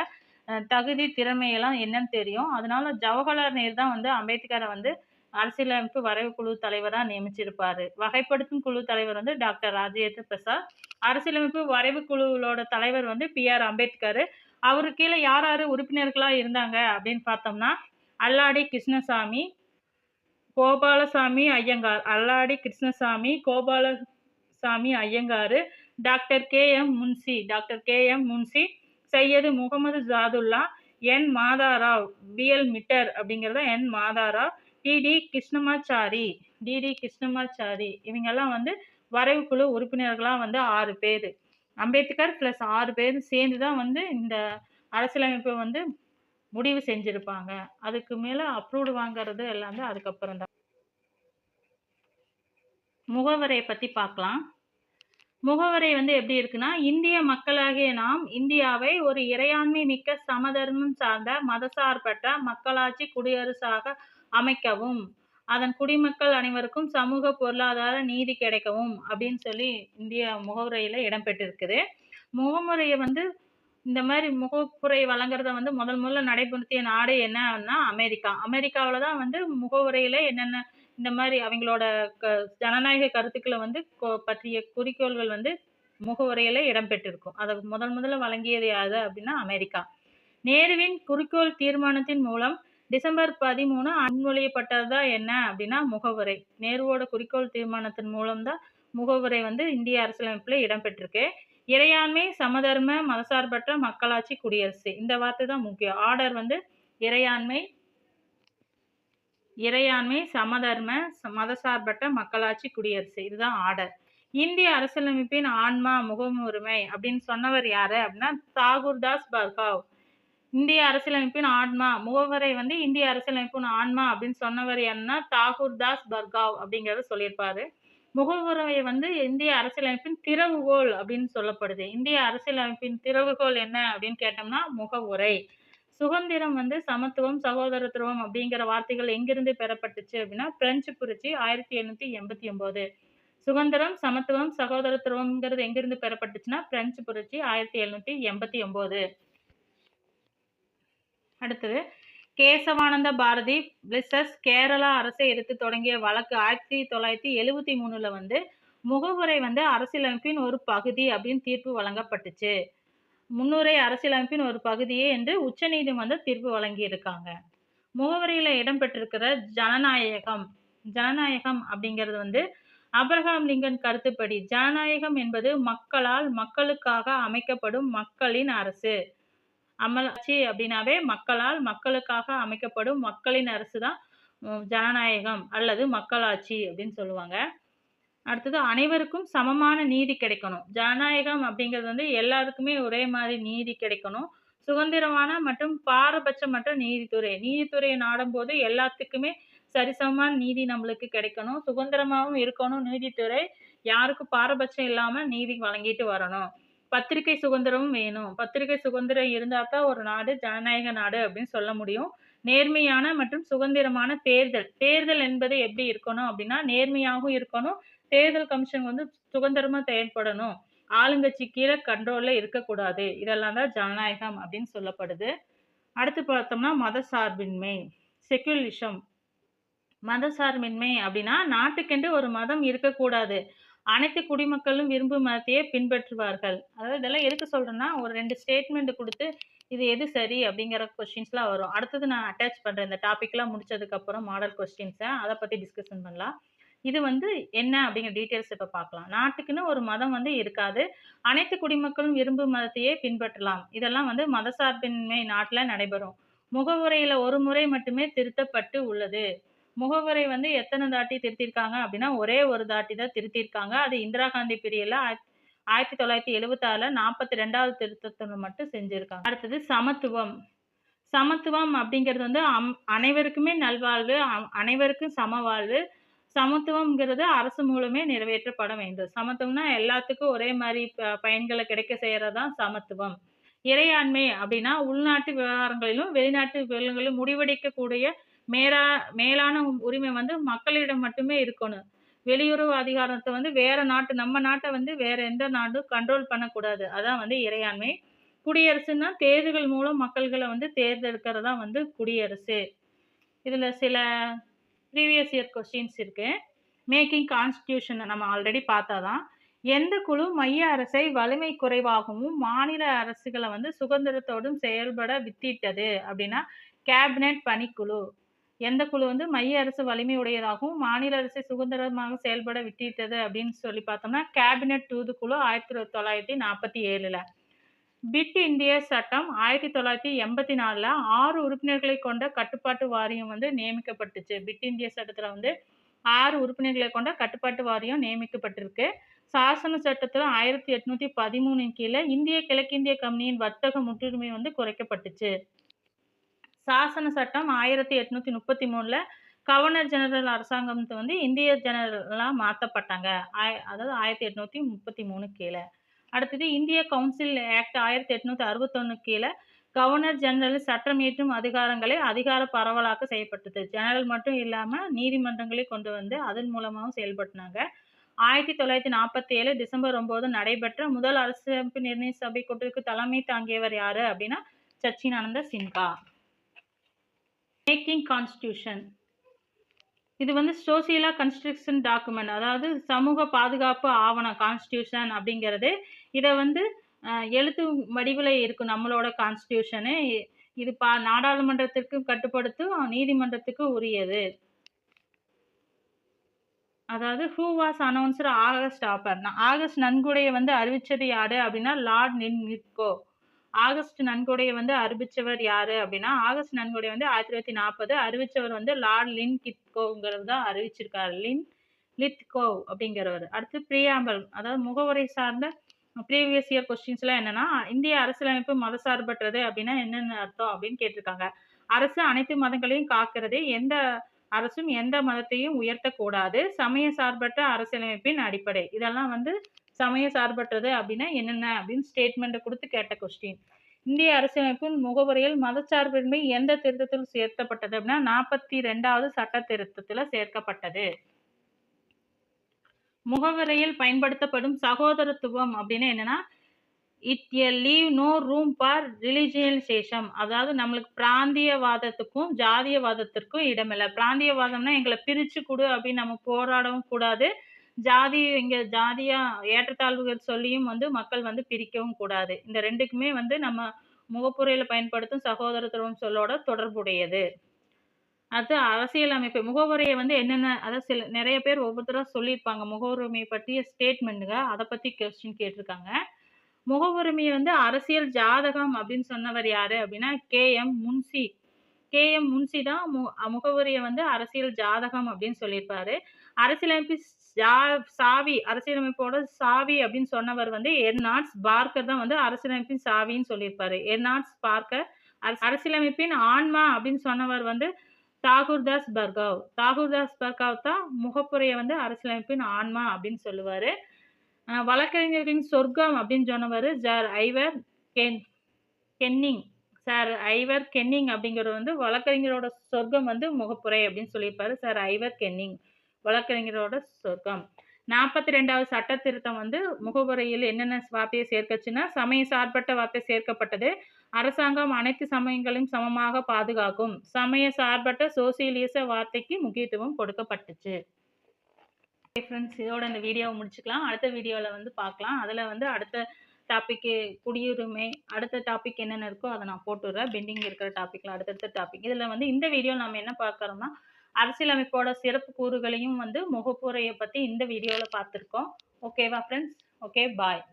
தகுதி திறமையெல்லாம் என்னன்னு தெரியும். அதனால ஜவஹர்லால் நேரு தான் வந்து அம்பேத்கரை வந்து அரசியலமைப்பு வரைவு குழு தலைவரா நியமிச்சிருப்பாரு. வகைப்படுத்தும் குழு தலைவர் வந்து டாக்டர் ராஜேந்திர பிரசாத். அரசியலமைப்பு வரைவு குழுவோட தலைவர் வந்து பி.ஆர். அம்பேத்கர். அவரு கீழ யார் யாரு உறுப்பினர்களா இருந்தாங்க அப்படின்னு பார்த்தோம்னா, அல்லாடி கிருஷ்ணசாமி, கோபாலசாமி ஐயங்கார். அல்லாடி கிருஷ்ணசாமி, கோபாலசாமி ஐயங்காரு, டாக்டர் கே.எம். முன்சி, சையது முகமது ஜாதுல்லா, என். மாதாராவ், பி.எல். மிட்டர் அப்படிங்கிறத என். மாதாராவ், டி.டி. கிருஷ்ணமாச்சாரி இவங்கெல்லாம் வந்து வரைவு குழு உறுப்பினர்களா வந்து 6 பேரு. அம்பேத்கர் பிளஸ் 6 பேர் சேர்ந்து தான் வந்து இந்த அரசியலமைப்பை வந்து முடிவு செஞ்சிருப்பாங்க. அதுக்கு மேல அப்ரூவ்டு வாங்குறது எல்லாமே அதுக்கப்புறம் தான். முகவரை பத்தி பார்க்கலாம். முகவரை வந்து எப்படி இருக்குன்னா, இந்திய மக்களாகிய நாம் இந்தியாவை ஒரு இறையாண்மை மிக்க சமதர்மம் சார்ந்த மதசார்பற்ற மக்களாட்சி குடியரசாக அமைக்கவும், அதன் குடிமக்கள் அனைவருக்கும் சமூக பொருளாதார நீதி கிடைக்கவும் அப்படின்னு சொல்லி இந்திய முகவுரையில இடம்பெற்றிருக்குது. முகமுறையை வந்து இந்த மாதிரி முகப்புரை வழங்குறத வந்து முதல்ல நடைபெறுத்திய நாடு என்னன்னா அமெரிக்கா. அமெரிக்காவில் தான் வந்து முகவுரையில என்னென்ன இந்த மாதிரி அவங்களோட ஜனநாயக கருத்துக்களை வந்து பற்றிய குறிக்கோள்கள் வந்து முகவுரையில இடம்பெற்றிருக்கும். அதை முதல்ல வழங்கியது யாரு அப்படின்னா அமெரிக்கா. நேருவின் குறிக்கோள் தீர்மானத்தின் மூலம் டிசம்பர் 13 அன்மொழியப்பட்டதா என்ன அப்படின்னா முகவுரை. நேருவோட குறிக்கோள் தீர்மானத்தின் மூலம் தான் முகவுரை வந்து இந்திய அரசியலமைப்புல இடம்பெற்றிருக்கு. இறையாண்மை, சமதர்ம, மதசார்பற்ற மக்களாட்சி குடியரசு இந்த வார்த்தை தான் முக்கியம். ஆர்டர் வந்து இறையாண்மை, சமதர்ம, மதசார்பற்ற மக்களாட்சி குடியரசு இதுதான் ஆர்டர். இந்திய அரசியலமைப்பின் ஆன்மா முகமுரிமை அப்படின்னு சொன்னவர் யாரு அப்படின்னா தாகூர்தாஸ் பர்காவ். இந்திய அரசியலமைப்பின் ஆன்மா முகவரை வந்து இந்திய அரசியலமைப்பின் ஆன்மா அப்படின்னு சொன்னவர் என்ன தாகூர்தாஸ் பர்காவ் அப்படிங்கறத சொல்லியிருப்பாரு. முகவுரையை வந்து இந்திய அரசியலமைப்பின் திறவுகோல் அப்படின்னு சொல்லப்படுது. இந்திய அரசியலமைப்பின் திறவுகோல் என்ன அப்படின்னு கேட்டோம்னா முகவுரை. சுதந்திரம் வந்து சமத்துவம், சகோதரத்துவம் அப்படிங்கிற வார்த்தைகள் எங்கிருந்து பெறப்பட்டுச்சு அப்படின்னா பிரெஞ்சு புரட்சி 1789. சுதந்திரம், சமத்துவம், சகோதரத்துவம்ங்கிறது எங்கிருந்து பெறப்பட்டுச்சுன்னா பிரெஞ்சு புரட்சி 1789. அடுத்தது கேசவானந்த பாரதி பிளிசஸ் கேரளா அரசை எதிர்த்து தொடங்கிய வழக்கு 1973 வந்து முகவுரை வந்து அரசியலமைப்பின் ஒரு பகுதி அப்படின்னு தீர்ப்பு வழங்கப்பட்டுச்சு. முன்னுரை அரசியலமைப்பின் ஒரு பகுதியே என்று உச்சநீதிமன்றம் தீர்ப்பு வழங்கியிருக்காங்க. முகவரியில இடம்பெற்றிருக்கிற ஜனநாயகம் அப்படிங்கிறது வந்து அப்ரஹாம் லிங்கன் கருத்துப்படி ஜனநாயகம் என்பது மக்களால் மக்களுக்காக அமைக்கப்படும் மக்களின் அரசு. அமலாட்சி அப்படின்னாவே மக்களால் மக்களுக்காக அமைக்கப்படும் மக்களின் அரசு தான் ஜனநாயகம் அல்லது மக்களாட்சி அப்படின்னு சொல்லுவாங்க. அடுத்தது அனைவருக்கும் சமமான நீதி கிடைக்கணும். ஜனநாயகம் அப்படிங்கிறது வந்து எல்லாருக்குமே ஒரே மாதிரி நீதி கிடைக்கணும். சுதந்திரமான மற்றும் பாரபட்சமற்ற நீதித்துறையை நாடும் போது எல்லாத்துக்குமே சரிசமமான நீதி நம்மளுக்கு கிடைக்கணும். சுதந்திரமாகவும் இருக்கணும் நீதித்துறை. யாருக்கும் பாரபட்சம் இல்லாம நீதி வழங்கிட்டு வரணும். பத்திரிகை சுதந்திரமும் வேணும். பத்திரிகை சுதந்திரம் இருந்தா தான் ஒரு நாடு ஜனநாயக நாடு அப்படின்னு சொல்ல முடியும். நேர்மையான மற்றும் சுதந்திரமான தேர்தல் என்பது எப்படி இருக்கணும் அப்படின்னா நேர்மையாகவும் இருக்கணும். தேர்தல் கமிஷன் வந்து சுதந்திரமா செயல்படணும். ஆளுங்கட்சி கீழே கண்ட்ரோல்ல இருக்கக்கூடாது. இதெல்லாம் தான் ஜனநாயகம் அப்படின்னு சொல்லப்படுது. அடுத்து பார்த்தோம்னா மதசார்பின்மை, செக்குலரிசம். மதசார்பின்மை அப்படின்னா நாட்டுக்கென்று ஒரு மதம் இருக்கக்கூடாது. அனைத்து குடிமக்களும் விரும்பும் மதத்தையே பின்பற்றுவார்கள். அதாவது இதெல்லாம் எதுக்கு சொல்றேன்னா ஒரு 2 ஸ்டேட்மெண்ட் கொடுத்து இது எது சரி அப்படிங்கிற கொஸ்டின்ஸ்லாம் வரும். அடுத்தது நான் அட்டாச் பண்றேன். இந்த டாபிக்லாம் முடிச்சதுக்கு அப்புறம் மாடல் கொஸ்டின்ஸை அதை பத்தி டிஸ்கஷன் பண்ணலாம். இது வந்து என்ன அப்படிங்கிற டீட்டெயில்ஸ் இப்போ பார்க்கலாம். நாட்டுக்குன்னு ஒரு மதம் வந்து இருக்காது. அனைத்து குடிமக்களும் விரும்பும் மதத்தையே பின்பற்றலாம். இதெல்லாம் வந்து மதசார்பின்மை நாட்டில் நடைபெறும். முகவுரையில் ஒரு முறை மட்டுமே திருத்தப்பட்டு உள்ளது. முகவுரை வந்து எத்தனை தாட்டி திருத்திருக்காங்க அப்படின்னா ஒரே ஒரு தாட்டி தான் திருத்திருக்காங்க. அது இந்திரா காந்தி பீரியட்ல 1976 42வது திருத்தத்தை மட்டும் செஞ்சிருக்காங்க. அடுத்தது சமத்துவம் அப்படிங்கிறது வந்து அனைவருக்குமே நல்வாழ்வு, அனைவருக்கும் சமவாழ்வு. சமத்துவம்ங்கிறது அரசு மூலமே நிறைவேற்றப்பட வேண்டும். சமத்துவம்னா எல்லாத்துக்கும் ஒரே மாதிரி பயன்களை கிடைக்க செய்யறதுதான் சமத்துவம். இறையாண்மை அப்படின்னா உள்நாட்டு விவகாரங்களிலும் வெளிநாட்டு விவகாரங்களிலும் முடிவெடுக்கக்கூடிய மேலான உரிமை வந்து மக்களிடம் மட்டுமே இருக்கணும். வெளியுறவு அதிகாரத்தை வந்து வேற நாட்டு நம்ம நாட்டை வந்து வேற எந்த நாடும் கண்ட்ரோல் பண்ணக்கூடாது. அதான் வந்து இறையாண்மை. குடியரசுன்னா தேர்தல்கள் மூலம் மக்கள்களை வந்து தேர்ந்தெடுக்கிறதா வந்து குடியரசு. இதுல சில ப்ரீவியஸ் இயர் கொஸ்டின்ஸ் இருக்கு. மேக்கிங் கான்ஸ்டிடியூஷன் நம்ம ஆல்ரெடி பார்த்தாதான். எந்த குழு மைய அரசை வலிமை குறைவாகவும் மாநில அரசுகளை வந்து சுதந்திரத்தோடும் செயல்பட வித்திட்டது அப்படின்னா கேபினெட் பணிக்குழு. எந்த குழு வந்து மைய அரசு வலிமை உடையதாகவும் மாநில அரசை சுதந்திரமாக செயல்பட வித்திட்டது அப்படின்னு சொல்லி பார்த்தோம்னா கேபினெட் தூதுக்குழு 1947ல. பிட் இந்திய சட்டம் 1984ல 6 உறுப்பினர்களை கொண்ட கட்டுப்பாட்டு வாரியம் வந்து நியமிக்கப்பட்டுச்சு. பிட் இந்திய சட்டத்துல வந்து 6 உறுப்பினர்களை கொண்ட கட்டுப்பாட்டு வாரியம் நியமிக்கப்பட்டிருக்கு. சாசன சட்டத்துல 1813 கீழே இந்திய கிழக்கிந்திய கம்பெனியின் வர்த்தக முற்றுரிமை வந்து குறைக்கப்பட்டுச்சு. சாசன சட்டம் 1833ல கவர்னர் ஜெனரல் அரசாங்கம் வந்து இந்திய ஜெனரலா மாற்றப்பட்டாங்க. அதாவது 1833 கீழே. அடுத்தது இந்திய கவுன்சில் ஆக்ட் 1861 கீழே கவர்னர் ஜெனரல் சட்டம் இயற்றும் அதிகாரங்களை அதிகார பரவலாக்க செய்யப்பட்டது. ஜெனரல் மட்டும் இல்லாம நீதிமன்றங்களை கொண்டு வந்து அதன் மூலமாகவும் செயல்படுத்தினாங்க. 1947 டிசம்பர் 9 நடைபெற்ற முதல் அரசியலமைப்பு நிர்ணய சபை கூட்டத்திற்கு தலைமை தாங்கியவர் யாரு அப்படின்னா சச்சிதானந்த சின்ஹா. மேக்கிங் கான்ஸ்டிடியூஷன் இது வந்து சோசியலா கன்ஸ்ட்ரக்ஷன் டாக்குமெண்ட், அதாவது சமூக பாதுகாப்பு ஆவணம். கான்ஸ்டிடியூஷன் அப்படிங்கிறது இதை வந்து எழுத்து வடிவில் இருக்கும் நம்மளோட கான்ஸ்டிடியூஷனு. இது நாடாளுமன்றத்திற்கு கட்டுப்படுத்தும், நீதிமன்றத்துக்கு உரியது. அதாவது who was announced August offer. August நன்கொடையை வந்து அறிவிச்சது யாரு அப்படின்னா லார்ட் லின்லித்கோ. ஆகஸ்ட் நன்கொடையை வந்து அறிவிச்சவர் யாரு அப்படின்னா ஆகஸ்ட் நன்கொடை வந்து 1940 அறிவிச்சவர் வந்து லார்ட் லின்லித்கோங்கிறது தான் அறிவிச்சிருக்காரு. லின்லித்கோ அப்படிங்கிறவர். அடுத்து பிரியாம்பல், அதாவது முகவரை சார்ந்த ப்ரீவியஸ் இயர் கொஸ்டின்ஸ்லாம் என்னன்னா இந்திய அரசியலமைப்பு மதசார்பற்றது அப்படின்னா என்னென்ன அர்த்தம் அப்படின்னு கேட்டிருக்காங்க. அரசு அனைத்து மதங்களையும் காக்கிறது, எந்த அரசும் எந்த மதத்தையும் உயர்த்தக்கூடாது, சமய சார்பற்ற அரசியலமைப்பின் அடிப்படை. இதெல்லாம் வந்து சமய சார்பற்றது அப்படின்னா என்னென்ன அப்படின்னு ஸ்டேட்மெண்ட் கொடுத்து கேட்ட கொஸ்டின். இந்திய அரசியலமைப்பின் முகவரியில் மதச்சார்பின்மை எந்த திருத்தத்தில் சேர்க்கப்பட்டது அப்படின்னா 42வது சட்ட திருத்தத்தில் சேர்க்கப்பட்டது. முகவரியில் பயன்படுத்தப்படும் சகோதரத்துவம் அப்படின்னு என்னன்னா it leave no room for regionalisation. அதாவது நம்மளுக்கு பிராந்தியவாதத்துக்கும் ஜாதியவாதத்திற்கும் இடமில்லை. பிராந்தியவாதம்னா எங்களை பிரிச்சு கொடு அப்படின்னு நம்ம போராடவும் கூடாது. இங்க ஜாதியா ஏற்றத்தாழ்வுகள் சொல்லியும் வந்து மக்கள் வந்து பிரிக்கவும் கூடாது. இந்த ரெண்டுக்குமே வந்து நம்ம முகப்புரையில பயன்படுத்தும் சகோதரத்துவம் சொல்லோட தொடர்புடையது. அது அரசியலமைப்பு முகவுரையை வந்து என்னென்ன, அதாவது நிறைய பேர் ஒவ்வொருத்தரா சொல்லியிருப்பாங்க முகவுரிமையை பற்றிய ஸ்டேட்மெண்ட்டுங்க. அதை பத்தி கொஸ்டின் கேட்டிருக்காங்க. முகவுரிமையை வந்து அரசியல் ஜாதகம் அப்படின்னு சொன்னவர் யாரு அப்படின்னா KM முன்சி. KM முன்சி தான் முகவுரியை வந்து அரசியல் ஜாதகம் அப்படின்னு சொல்லியிருப்பாரு. அரசியலமைப்பு சாவி, அரசியலமைப்போட சாவி அப்படின்னு சொன்னவர் வந்து எர்னால்ட் பார்க்கர் தான் வந்து அரசியலமைப்பின் சாவின்னு சொல்லியிருப்பாரு. எர்னால்ட் பார்க்கர். அரசியலமைப்பின் ஆன்மா அப்படின்னு சொன்னவர் வந்து தாகூர்தாஸ் பர்கவ். தாகூர்தாஸ் பர்கவ் தான் முகப்புரையை வந்து அரசியலமைப்பின் ஆன்மா அப்படின்னு சொல்லுவாரு. வழக்கறிஞர்களின் சொர்க்கம் அப்படின்னு சொன்னவர் சார் ஐவர் கென்னிங். சார் ஐவர் கென்னிங் அப்படிங்கிறது வந்து வழக்கறிஞரோட சொர்க்கம் வந்து முகப்புரை அப்படின்னு சொல்லியிருப்பாரு சார் ஐவர் கென்னிங். வழக்கறிஞரோட சொர்க்கம். 42வது சட்ட திருத்தம் வந்து முகவுரையில் என்னென்ன வார்த்தையை சேர்க்கச்சுன்னா சமய சார்பற்ற வார்த்தை சேர்க்கப்பட்டது. அரசாங்கம் அனைத்து சமயங்களையும் சமமாக பாதுகாக்கும். சமய சார்பற்ற சோசியலிச வார்த்தைக்கு முக்கியத்துவம் கொடுக்கப்பட்டுச்சு. ஃப்ரெண்ட்ஸ், இதோட இந்த வீடியோவை முடிச்சுக்கலாம். அடுத்த வீடியோவில் வந்து பார்க்கலாம். அதில் வந்து அடுத்த டாப்பிக்கு குடியுரிமை, அடுத்த டாபிக் என்னென்ன இருக்கோ அதை நான் போட்டுடுறேன். பெண்டிங் இருக்கிற டாப்பிக்கில் அடுத்தடுத்த டாபிக். இதில் வந்து இந்த வீடியோ நம்ம என்ன பார்க்குறோம்னா அரசியலமைப்போட சிறப்பு கூறுகளையும் வந்து முகப்புரையை பற்றி இந்த வீடியோவில் பார்த்துருக்கோம். ஓகேவா ஃப்ரெண்ட்ஸ்? ஓகே, பாய்.